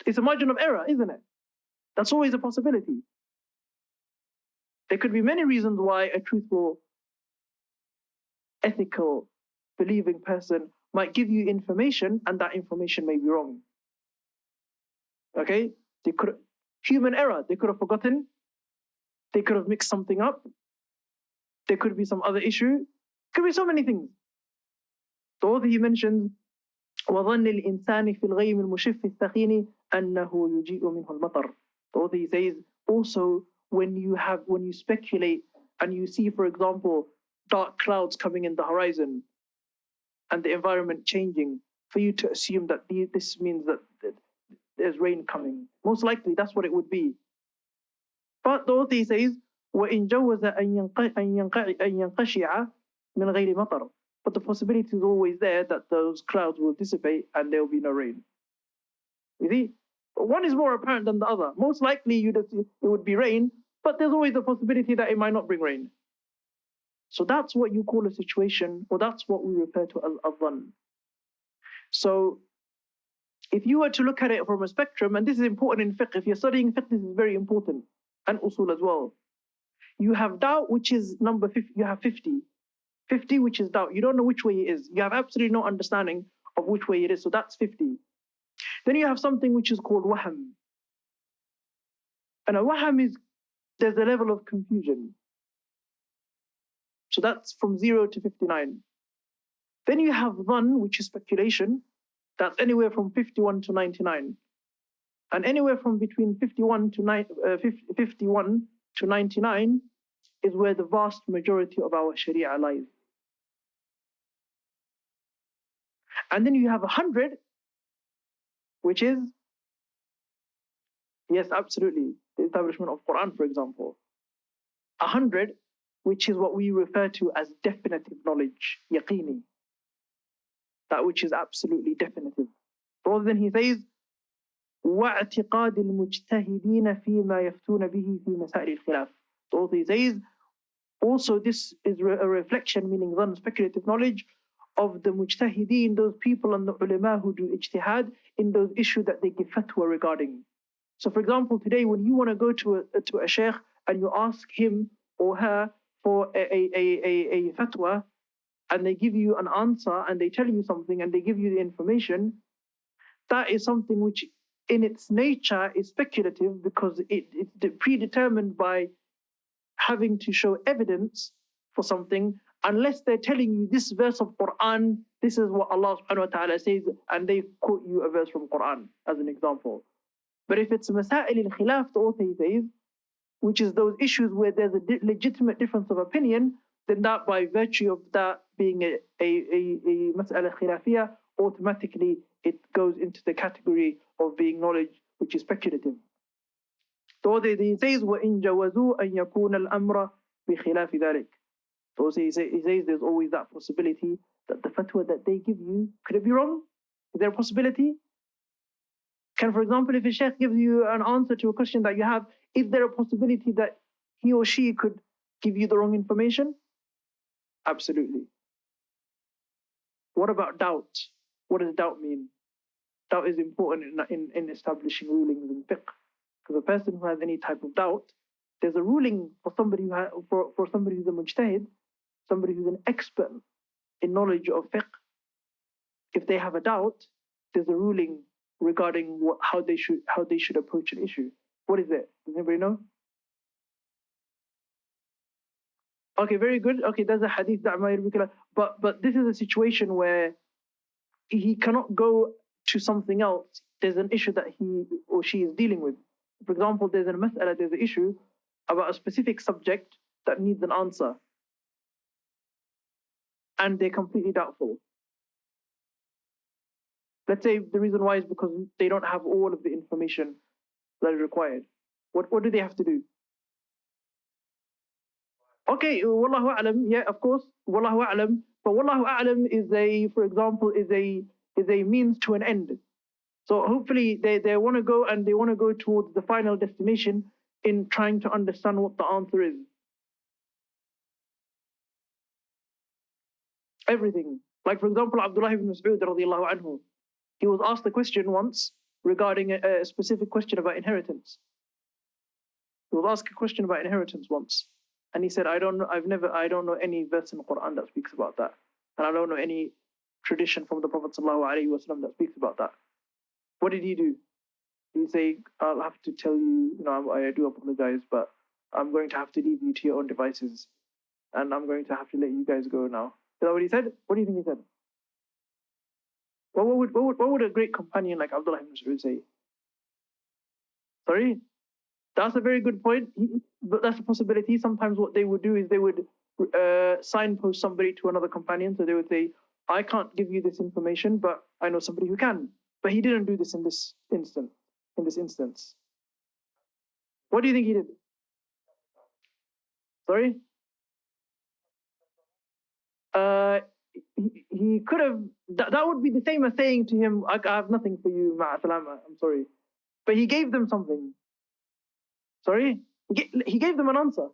It's a margin of error, isn't it? That's always a possibility. There could be many reasons why a truthful, ethical, believing person might give you information, and that information may be wrong. Okay? Human error. They could have forgotten. They could have mixed something up. There could be some other issue. Could be so many things. The author he mentions, وَظَنِّ الْإِنسَانِ فِي الْغَيْمِ الْمُشِفِّ الثَّخِينِ أَنَّهُ يُجِيءُ مِنْهُ الْمَطَرُ. The author he says, also when you speculate and you see, for example, dark clouds coming in the horizon and the environment changing, for you to assume that this means that there's rain coming. Most likely that's what it would be. But the author says, وَإِنْ جَوَّزَ أَنْ يَنْقَشِعَ مِنْ غَيْرِ مَطَرٍ. But the possibility is always there that those clouds will dissipate and there will be no rain. You see? One is more apparent than the other. Most likely it would be rain, but there's always a possibility that it might not bring rain. So that's what you call a situation, or that's what we refer to as adhan. So if you were to look at it from a spectrum, and this is important in fiqh, if you're studying fiqh, this is very important, and usul as well. You have doubt, which is number 50, you have 50. 50, which is doubt. You don't know which way it is. You have absolutely no understanding of which way it is, so that's 50. Then you have something which is called waham. And a waham is, there's a level of confusion. So that's from 0 to 59. Then you have dhann, which is speculation. That's anywhere from 51 to 99. And anywhere from between 51 to 99 is where the vast majority of our sharia lies. And then you have 100, which is, yes, absolutely, the establishment of Quran, for example. 100, which is what we refer to as definitive knowledge, yaqini. That which is absolutely definitive. Rather than he says, وَاعْتِقَادِ الْمُجْتَهِدِينَ فِي مَا يَفْتُونَ بِهِ فِي مَسَائِلِ الْخِلَافِ. So he says, also this is a reflection, meaning dhann, speculative knowledge, of the mujtahideen, those people and the ulama who do ijtihad in those issues that they give fatwa regarding. So for example, today when you want to go to a sheikh and you ask him or her for a fatwa, and they give you an answer and they tell you something and they give you the information, that is something which in its nature is speculative, because it's predetermined by having to show evidence for something, unless they're telling you this verse of Quran, this is what Allah subhanahu wa ta'ala says, and they quote you a verse from Quran as an example. But if it's masail al-khilaf, the author says, which is those issues where there's a legitimate difference of opinion, then that by virtue of that being a mas'ala khilafiyah, automatically it goes into the category of being knowledge which is speculative. So he says, وَإِن جَوَزُوا أَن يَكُونَ الْأَمْرَ بِخِلَافِ ذَلك. So he says there's always that possibility that the fatwa that they give you, could it be wrong? Is there a possibility? Can, for example, if a sheikh gives you an answer to a question that you have, is there a possibility that he or she could give you the wrong information? Absolutely. What about doubt? What does doubt mean? Doubt is important in establishing rulings in fiqh. Because a person who has any type of doubt, there's a ruling for somebody for somebody who's a mujtahid, somebody who's an expert in knowledge of fiqh. If they have a doubt, there's a ruling regarding how they should approach an issue. What is it? Does anybody know? Okay, very good. Okay, there's a hadith that but this is a situation where he cannot go to something else. There's an issue that he or she is dealing with. For example, there's an issue about a specific subject that needs an answer, and they're completely doubtful. Let's say the reason why is because they don't have all of the information that is required. What do they have to do? Okay, wallahu a'lam, yeah, of course, wallahu a'lam. But wallahu a'lam is for example, is a means to an end. So hopefully they want to go towards the final destination in trying to understand what the answer is. Everything. Like for example, Abdullah ibn Mas'ud radiallahu anhu, he was asked a question once regarding a specific question about inheritance. He was asked a question about inheritance once, and he said, I don't know any verse in the Quran that speaks about that, and I don't know any tradition from the Prophet ﷺ that speaks about that. What did he do? He say, I'll have to tell you, I do apologize, but I'm going to have to leave you to your own devices, and I'm going to have to let you guys go now. Is that what he said? What do you think he said? What would a great companion like Abdullah ibn Mas'ud say? Sorry? That's a very good point. But that's a possibility. Sometimes what they would do is they would signpost somebody to another companion. So they would say, I can't give you this information, but I know somebody who can. But he didn't do this in this instance. What do you think he did? Sorry? He could have, that would be the same as saying to him, I have nothing for you, ma'asalama, I'm sorry. But he gave them something. Sorry? He gave them an answer.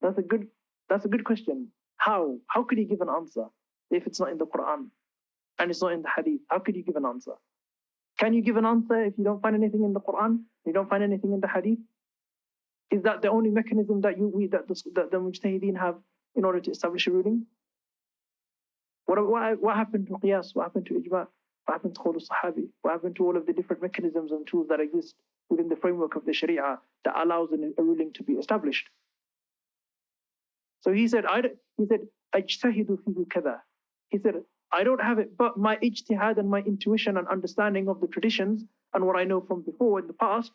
That's a good question. How? How could he give an answer if it's not in the Quran and it's not in the Hadith? How could you give an answer? Can you give an answer if you don't find anything in the Quran? You don't find anything in the Hadith? Is that the only mechanism that the Mujtahideen have in order to establish a ruling? What happened to Qiyas? What happened to Ijma? What happened to Qawl al-Sahabi? What happened to all of the different mechanisms and tools that exist within the framework of the Sharia that allows a ruling to be established? So he said, "Ajtahidu fihi kada." He said, I don't have it, but my ijtihad and my intuition and understanding of the traditions and what I know from before in the past,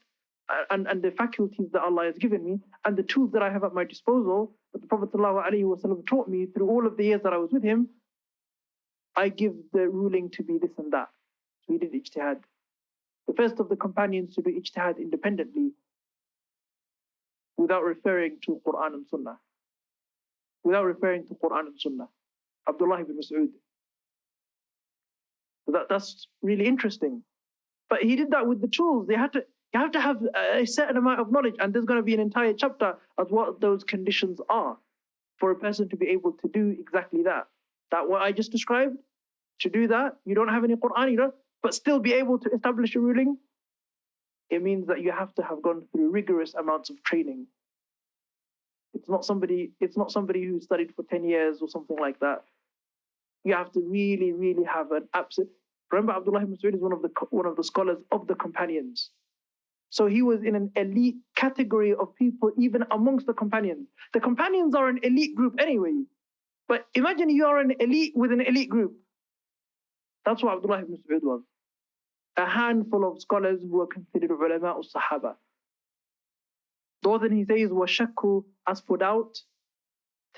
and the faculties that Allah has given me, and the tools that I have at my disposal, that the Prophet ﷺ taught me through all of the years that I was with him, I give the ruling to be this and that. So he did ijtihad. The first of the companions to do ijtihad independently without referring to Quran and Sunnah. Without referring to Quran and Sunnah. Abdullah ibn Mas'ud. So that's really interesting. But he did that with the tools. You have to have a certain amount of knowledge, and there's going to be an entire chapter of what those conditions are for a person to be able to do exactly that. That what I just described, to do that, you don't have any Quran, but still be able to establish a ruling. It means that you have to have gone through rigorous amounts of training. It's not somebody who studied for 10 years or something like that. You have to really, really have an absolute. Remember, Abdullah ibn Mas'ud is one of the scholars of the companions. So he was in an elite category of people, even amongst the companions. The companions are an elite group anyway. But imagine you are an elite with an elite group. That's what Abdullah ibn Mas'ud was. A handful of scholars who were considered ulama al-Sahaba. Though then he says, وَشَكُّ, as for doubt,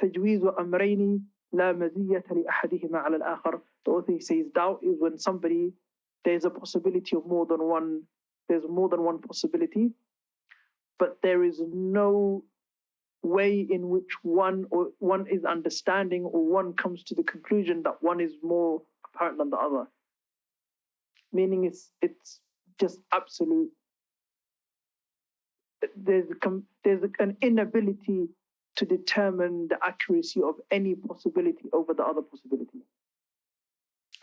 تَجْوِيزُ أَمْرَيْنِ لَا مَزِيَّةَ لِأَحَدِهِمَا عَلَى الْآخَرِ. The author says doubt is when there's a possibility of more than one possibility, but there is no way in which one is understanding or one comes to the conclusion that one is more apparent than the other. Meaning it's just absolute. There's an inability to determine the accuracy of any possibility over the other possibility.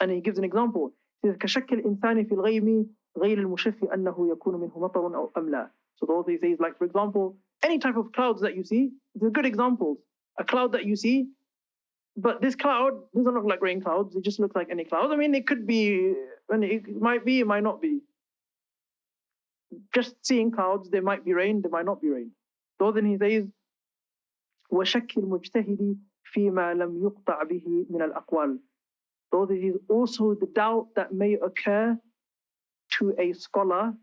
And he gives an example. He says, كَشَكِّ الْإِنسَانِ فِي الْغَيْمِ غَيْرِ الْمُشَفِّ أَنَّهُ يَكُونُ مِنْهُ مَطَرٌ أَوْ أَمْ. So the author says, like for example, any type of clouds that you see, they're good examples. A cloud that you see, but this cloud doesn't look like rain clouds. It just looks like any cloud. I mean, it could be, it might be, it might not be. Just seeing clouds, there might be rain, there might not be rain. So then he says, وَشَكِّ الْمُجْتَهِدِ فِيمَا لَمْ يُقْطَعْ بِهِ مِنَ الْأَقْوَالِ. So there is also the doubt that may occur to a scholar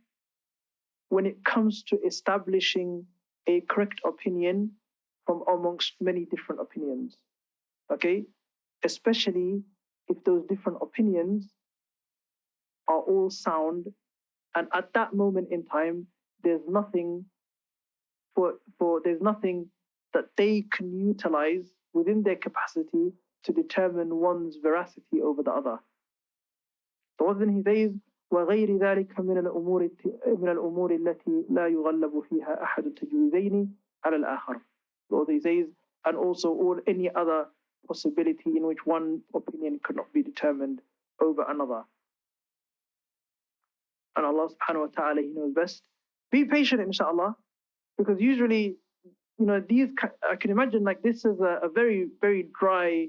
when it comes to establishing a correct opinion from amongst many different opinions. Okay? Especially if those different opinions are all sound, and at that moment in time, there's nothing that they can utilize within their capacity to determine one's veracity over the other. So then he says, وغير ذلك من الأمور التي لا يغلب فيها أحد التجويزين على الآخر. So he says, and also any other possibility in which one opinion could not be determined over another. And Allah subhanahu wa ta'ala, He knows best. Be patient, inshallah, because usually, I can imagine like this is a very, very dry,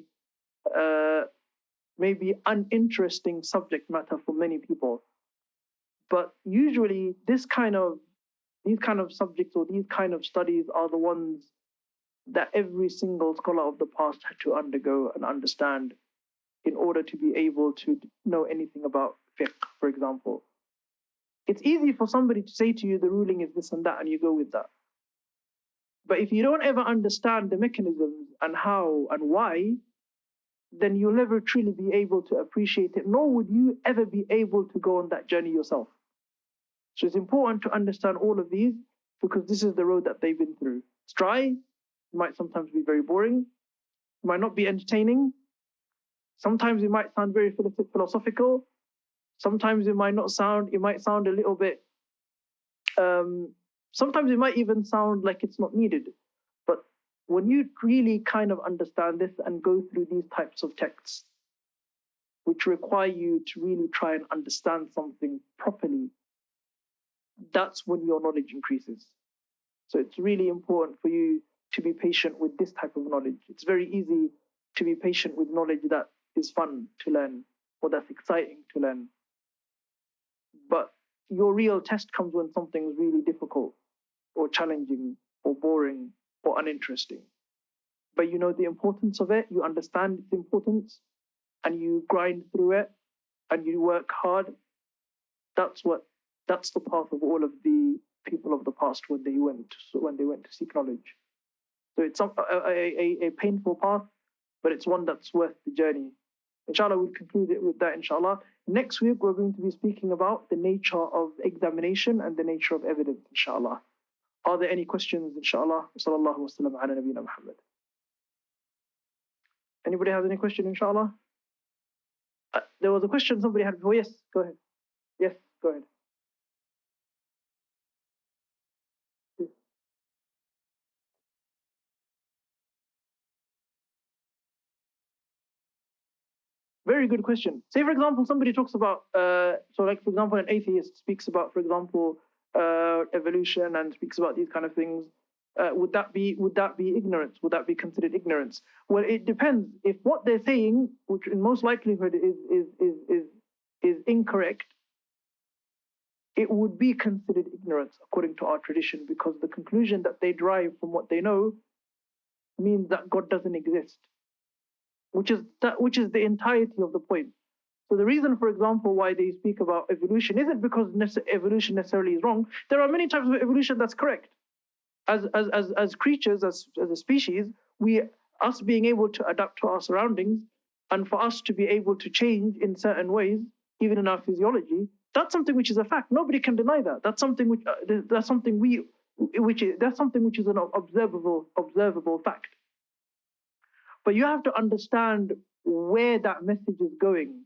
maybe uninteresting subject matter for many people. But usually these kind of subjects or these kind of studies are the ones that every single scholar of the past had to undergo and understand in order to be able to know anything about fiqh, for example. It's easy for somebody to say to you, the ruling is this and that, and you go with that. But if you don't ever understand the mechanisms and how and why, then you'll never truly be able to appreciate it, nor would you ever be able to go on that journey yourself. So it's important to understand all of these, because this is the road that they've been through. It's dry, it might sometimes be very boring, it might not be entertaining, sometimes it might sound very philosophical, Sometimes it might not sound, it might sound a little bit, sometimes it might even sound like it's not needed. But when you really kind of understand this and go through these types of texts, which require you to really try and understand something properly, that's when your knowledge increases. So it's really important for you to be patient with this type of knowledge. It's very easy to be patient with knowledge that is fun to learn or that's exciting to learn. But your real test comes when something's really difficult or challenging or boring or uninteresting. But you know the importance of it, you understand its importance, and you grind through it and you work hard. That's the path of all of the people of the past when they went to seek knowledge. So it's a painful path, but it's one that's worth the journey. Inshallah, we'll conclude it with that, inshallah. Next week, we're going to be speaking about the nature of examination and the nature of evidence, inshallah. Are there any questions, inshallah? Sallallahu wa sallam ala nabiyyina Muhammad. Anybody has any question, inshallah? There was a question somebody had before. Yes, go ahead. Yes, go ahead. Very good question. Say, for example, somebody talks about, so like, for example, an atheist speaks about, for example, evolution and speaks about these kind of things. Would that be ignorance? Would that be considered ignorance? Well, it depends. If what they're saying, which in most likelihood is incorrect, it would be considered ignorance according to our tradition, because the conclusion that they derive from what they know means that God doesn't exist, which is the entirety of the point. So the reason, for example, why they speak about evolution isn't because evolution necessarily is wrong. There are many types of evolution that's correct. As creatures, as a species, us being able to adapt to our surroundings, and for us to be able to change in certain ways, even in our physiology, that's something which is a fact. Nobody can deny that. That's something which is an observable fact. But you have to understand where that message is going,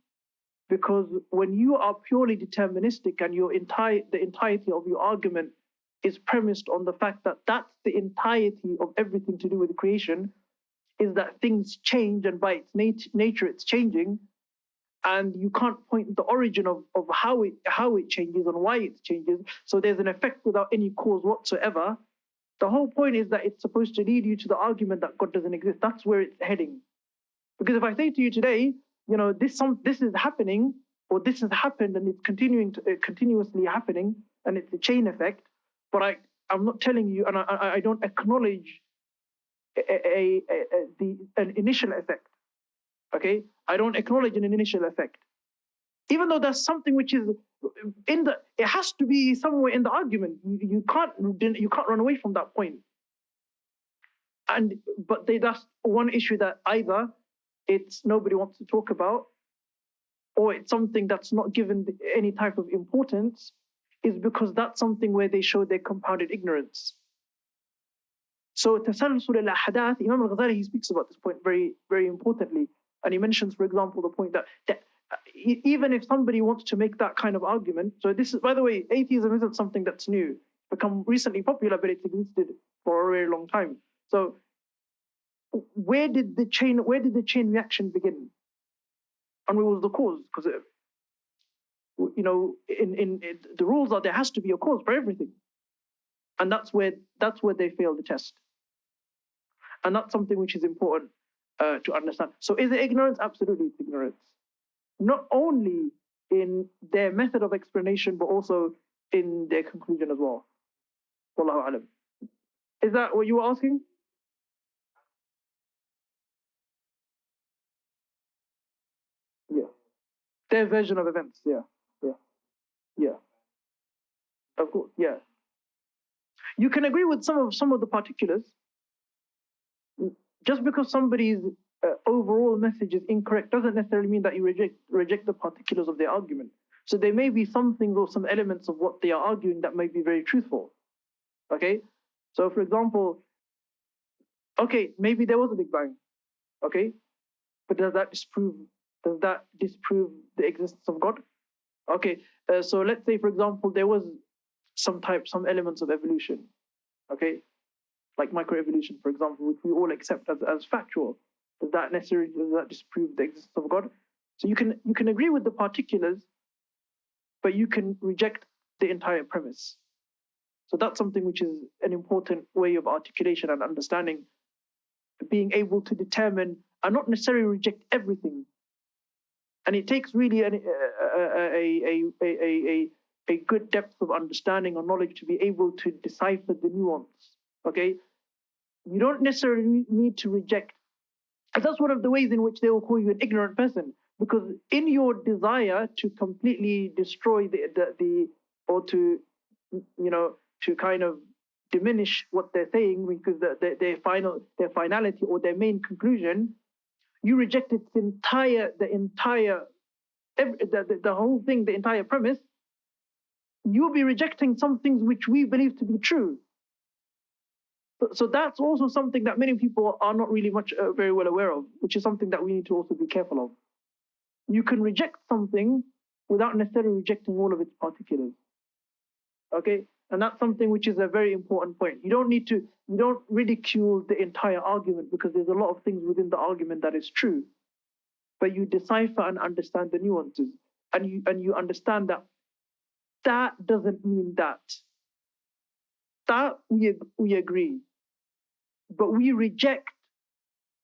because when you are purely deterministic and the entirety of your argument is premised on the fact that that's the entirety of everything to do with creation, is that things change and by its nature it's changing, and you can't point the origin of how it changes and why it changes. So there's an effect without any cause whatsoever. The whole point is that it's supposed to lead you to the argument that God doesn't exist. That's where it's heading. Because if I say to you today, you know, this is happening, or this has happened and it's continuously happening, and it's a chain effect, but I'm not telling you, and I don't acknowledge an initial effect. Okay, I don't acknowledge an initial effect, even though that's something which is it has to be somewhere in the argument. You can't run away from that point. But that's one issue that either it's nobody wants to talk about, or it's something that's not given any type of importance, is because that's something where they show their compounded ignorance. So tasalsul al-ahadath, Imam al-Ghazali, he speaks about this point very, very importantly. And he mentions, for example, the point that even if somebody wants to make that kind of argument, so this is, by the way, atheism isn't something that's new. It's become recently popular, but it's existed for a very long time. So where did the chain reaction begin? And what was the cause? Because, you know, in the rules are there has to be a cause for everything. And that's where they fail the test. And that's something which is important to understand. So is it ignorance? Absolutely, it's ignorance. Not only in their method of explanation, but also in their conclusion as well. Wallahu alam. Is that what you were asking? Yeah. Their version of events. Yeah. Of course. Yeah. You can agree with some of the particulars. Just because somebody's overall message is incorrect doesn't necessarily mean that you reject the particulars of their argument. So there may be some things or some elements of what they are arguing that may be very truthful. Okay? So for example, okay, maybe there was a Big Bang. Okay? But does that disprove the existence of God? Okay, so let's say, for example, there was some elements of evolution, okay, like microevolution, for example, which we all accept as factual. Does that disprove the existence of God? So you can agree with the particulars, but you can reject the entire premise. So that's something which is an important way of articulation and understanding, being able to determine and not necessarily reject everything. And it takes really a good depth of understanding or knowledge to be able to decipher the nuance. Okay, you don't necessarily need to reject. And that's one of the ways in which they will call you an ignorant person, because in your desire to completely destroy the or to to kind of diminish what they're saying, because their finality or their main conclusion, you rejected the whole thing, the entire premise. You'll be rejecting some things which we believe to be true. So that's also something that many people are not really much very well aware of, which is something that we need to also be careful of. You can reject something without necessarily rejecting all of its particulars. Okay, and that's something which is a very important point. You don't ridicule the entire argument, because there's a lot of things within the argument that is true, but you decipher and understand the nuances, and you understand that that doesn't mean that. That we agree, but we reject,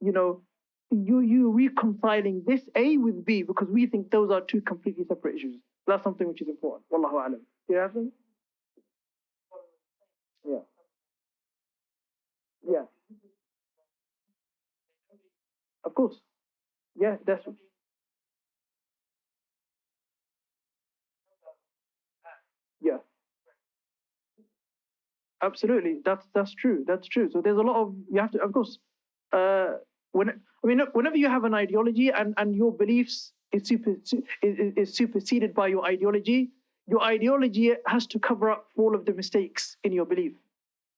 you reconciling this A with B, because we think those are two completely separate issues. That's something which is important. Wallahu alam. Do you have something? Yeah. Yeah. Of course. Yeah, that's yeah. Absolutely. That's true. That's true. So there's a lot of, you have to, of course, uh look, whenever you have an ideology and your beliefs is superseded by your ideology has to cover up all of the mistakes in your belief.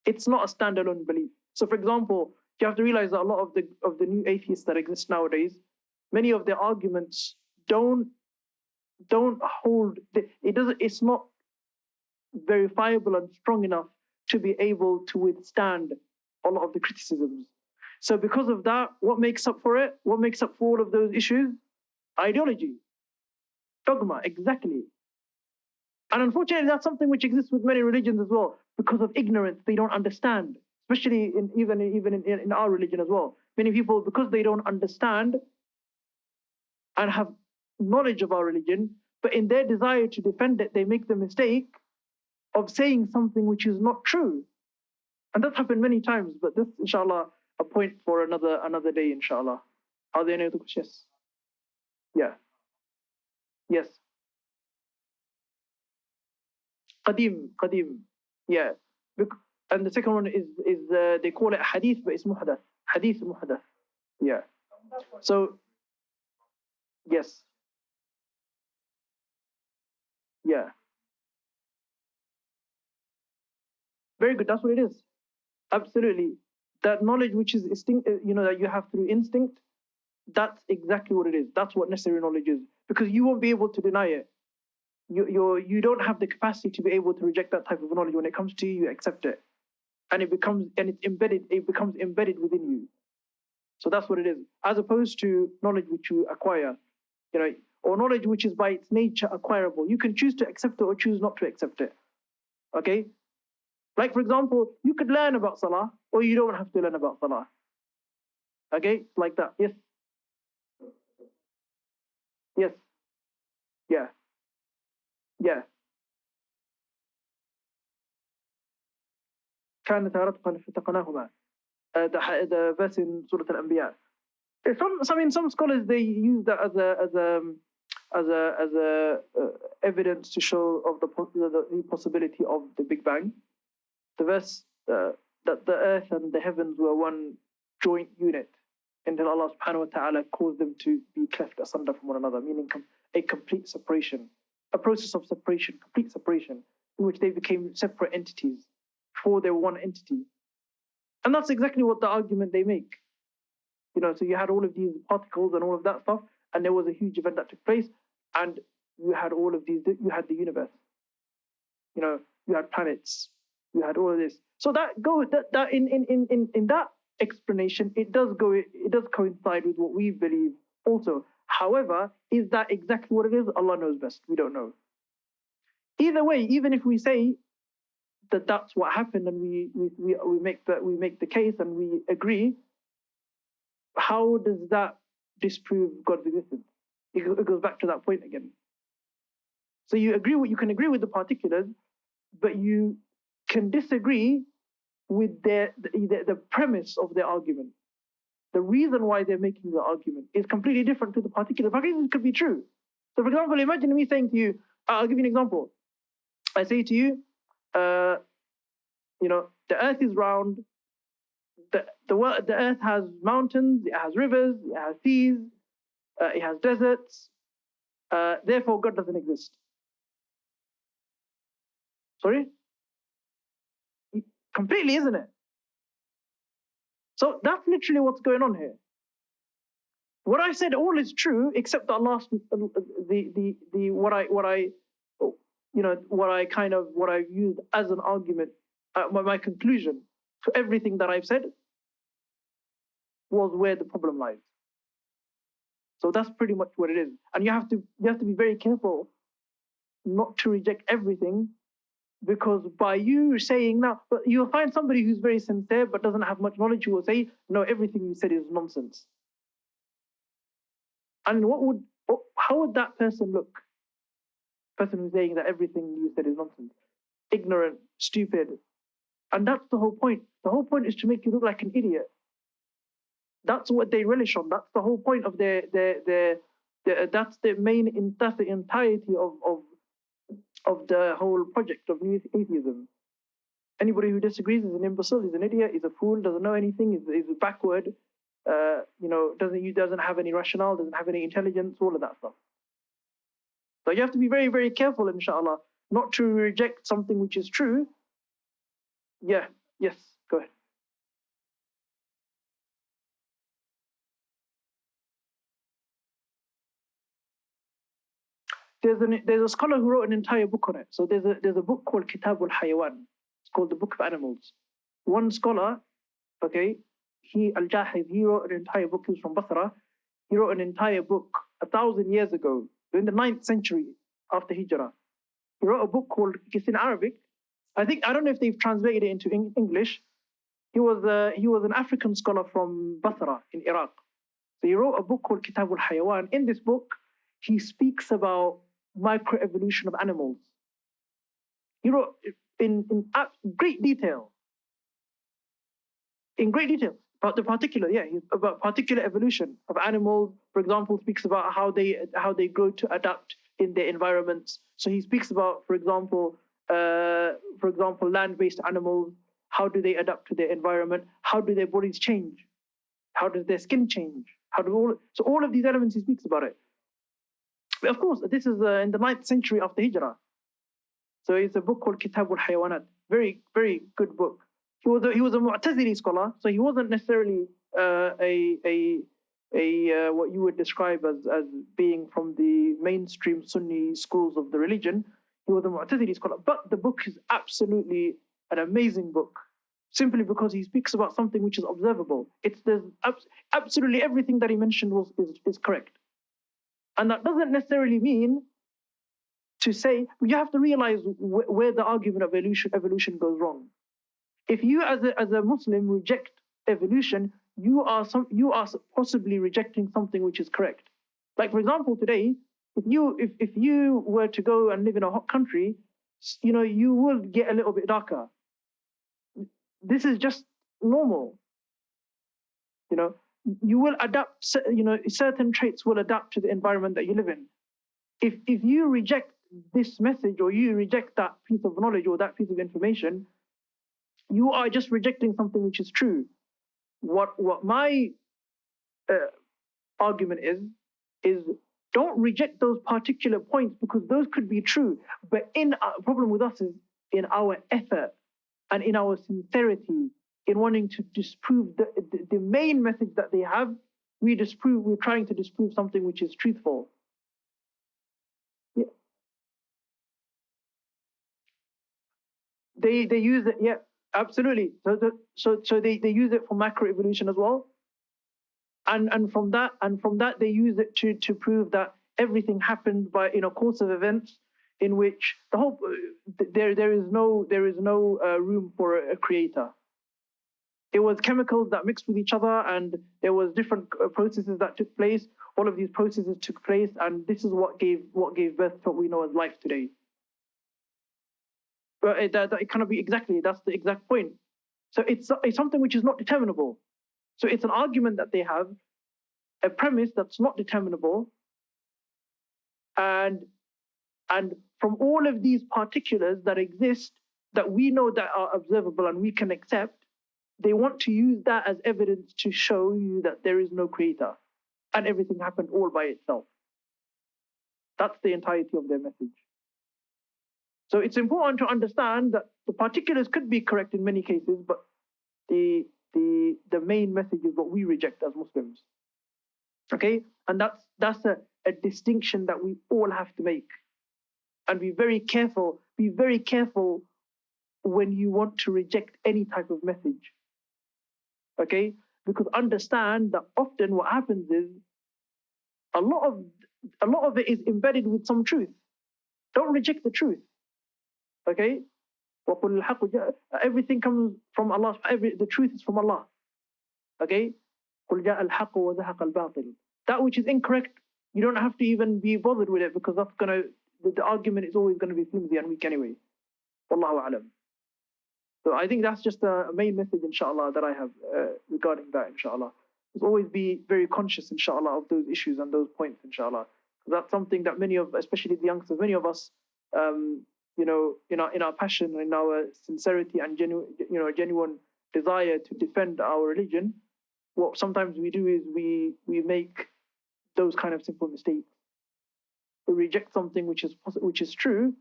It's not a standalone belief. So, for example, you have to realize that a lot of the new atheists that exist nowadays, many of their arguments don't hold. It doesn't. It's not verifiable and strong enough to be able to withstand a lot of the criticisms. So, because of that, what makes up for it? What makes up for all of those issues? Ideology, dogma, exactly. And unfortunately, that's something which exists with many religions as well. Because of ignorance, they don't understand, especially even in our religion as well. Many people, because they don't understand and have knowledge of our religion, but in their desire to defend it, they make the mistake of saying something which is not true. And that's happened many times, but this, inshallah, a point for another day, inshallah. Are there any other questions? Yeah. Yes. Qadim. Yeah. And the second one is they call it hadith, but it's muhdath. Hadith muhdath. Yeah. So yes. Yeah. Very good. That's what it is. Absolutely. That knowledge which is instinct, that you have through instinct, that's exactly what it is. That's what necessary knowledge is. Because you won't be able to deny it. You don't have the capacity to be able to reject that type of knowledge. When it comes to you, you accept it. And it becomes embedded within you. So that's what it is. As opposed to knowledge which you acquire, or knowledge which is by its nature acquirable. You can choose to accept it or choose not to accept it. Okay? Like, for example, you could learn about Salah, or you don't have to learn about Salah. Okay? Like that. Yes. Yes. Yeah. Yeah. كانت رتقا فتقناهما. The verse in Surah Al-Anbiya. Some scholars, they use that as a evidence to show of the possibility of the Big Bang. The verse that the earth and the heavens were one joint unit until Allah subhanahu wa ta'ala caused them to be cleft asunder from one another, meaning a complete separation, a process of separation, complete separation, in which they became separate entities before they were one entity. And that's exactly what the argument they make. So you had all of these particles and all of that stuff, and there was a huge event that took place, and you had all of these, you had the universe, you had planets, you had all of this. So that in that explanation, it does coincide with what we believe also. However, is that exactly what it is? Allah knows best. We don't know. Either way, even if we say that that's what happened and we make the case and we agree, how does that disprove God's existence? It goes back to that point again. So you can agree with the particulars, but you can disagree with the premise of their argument. The reason why they're making the argument is completely different to the particular. The particulars could be true. So, for example, imagine me saying to you, I'll give you an example. I say to you, the earth is round. The earth has mountains, it has rivers, it has seas, it has deserts. Therefore, God doesn't exist. Sorry? Completely, isn't it? So that's literally what's going on here. What I said all is true, except that last what I used as an argument, my conclusion to everything that I've said was where the problem lies. So that's pretty much what it is. And you have to be very careful not to reject everything, because by you saying now, but you'll find somebody who's very sincere but doesn't have much knowledge who will say, no, everything you said is nonsense. And how would that person look? Person who's saying that everything you said is nonsense, ignorant, stupid. And that's the whole point. The whole point is to make you look like an idiot. That's what they relish on. That's the whole point of that's the entirety of the whole project of new atheism. Anybody who disagrees is an imbecile, is an idiot, is a fool, doesn't know anything, is backward, doesn't have any rationale, doesn't have any intelligence, all of that stuff. So you have to be very, very careful, inshallah, not to reject something which is true. Yeah, yes, go ahead. There's a scholar who wrote an entire book on it. So there's a book called Kitab al-Hayawan. It's called the Book of Animals. One scholar, okay, Al-Jahiz, he wrote an entire book. He was from Basra. He wrote an entire book 1,000 years ago, in the 9th century after Hijrah. He wrote a book called, it's in Arabic. I don't know if they've translated it into English. He was an African scholar from Basra in Iraq. So he wrote a book called Kitab al-Hayawan. In this book, he speaks about microevolution of animals. He wrote in great detail. In great detail about the particular, about particular evolution of animals. For example, speaks about how they grow to adapt in their environments. So he speaks about, for example, land-based animals. How do they adapt to their environment? How do their bodies change? How does their skin change? So all of these elements he speaks about it. But of course, this is in the 9th century after Hijrah. So it's a book called Kitab al-Hayawanat. Very, very good book. He was a Mu'tazili scholar, so he wasn't necessarily what you would describe as being from the mainstream Sunni schools of the religion. He was a Mu'tazili scholar, but the book is absolutely an amazing book, simply because he speaks about something which is observable. There's absolutely everything that he mentioned is correct. And that doesn't necessarily mean to say, you have to realize where the argument of evolution goes wrong. If you as a Muslim reject evolution, you are possibly rejecting something which is correct. Like, for example, today, if you were to go and live in a hot country, you will get a little bit darker. This is just normal. You will adapt, certain traits will adapt to the environment that you live in. If you reject this message, or you reject that piece of knowledge or that piece of information, you are just rejecting something which is true. What my argument is don't reject those particular points, because those could be true. But the problem with us is in our effort and in our sincerity in wanting to disprove the main message that they have. We're trying to disprove something which is truthful. Yeah. They use it, yeah, absolutely. So they use it for macroevolution as well. And from that they use it to prove that everything happened by in a course of events in which the whole there is no room for a creator. It was chemicals that mixed with each other, and there was different processes that took place. All of these processes took place, and this is what gave birth to what we know as life today. But it cannot be exactly. That's the exact point. So it's something which is not determinable. So it's an argument that they have, a premise that's not determinable, and from all of these particulars that exist that we know that are observable and we can accept, they want to use that as evidence to show you that there is no creator and everything happened all by itself. That's the entirety of their message. So it's important to understand that the particulars could be correct in many cases, but the main message is what we reject as Muslims. Okay? And that's a distinction that we all have to make. And be very careful when you want to reject any type of message. Okay? Because understand that often what happens is a lot of it is embedded with some truth. Don't reject the truth. Okay? Everything comes from Allah. The truth is from Allah. Okay? That which is incorrect, you don't have to even be bothered with it, because the argument is always going to be flimsy and weak anyway. Wallahu alam. So I think that's just a main message, inshallah, that I have regarding that, inshallah. Is always be very conscious, inshallah, of those issues and those points, inshallah. That's something that many of, especially the youngsters, many of us, in our passion, in our sincerity and genuine desire to defend our religion, what sometimes we do is we make those kind of simple mistakes. We reject something which is true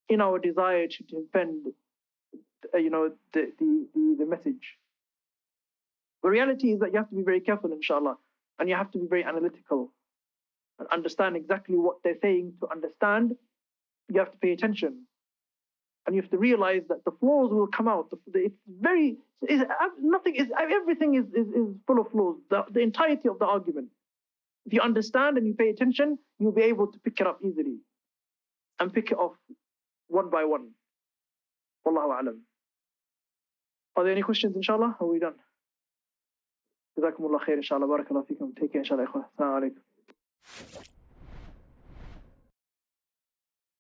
in our desire to defend, the message. The reality is that you have to be very careful, inshallah, and you have to be very analytical and understand exactly what they're saying. To understand, you have to pay attention, and you have to realize that the flaws will come out. Everything is full of flaws. The entirety of the argument. If you understand and you pay attention, you'll be able to pick it up easily and pick it off one by one. Wallahu alam. Are there any questions, inshallah? Are we done? جزاكم الله خير إن شاء الله. بارك الله فيكم. Take care إن شاء الله. Assalamu alaikum.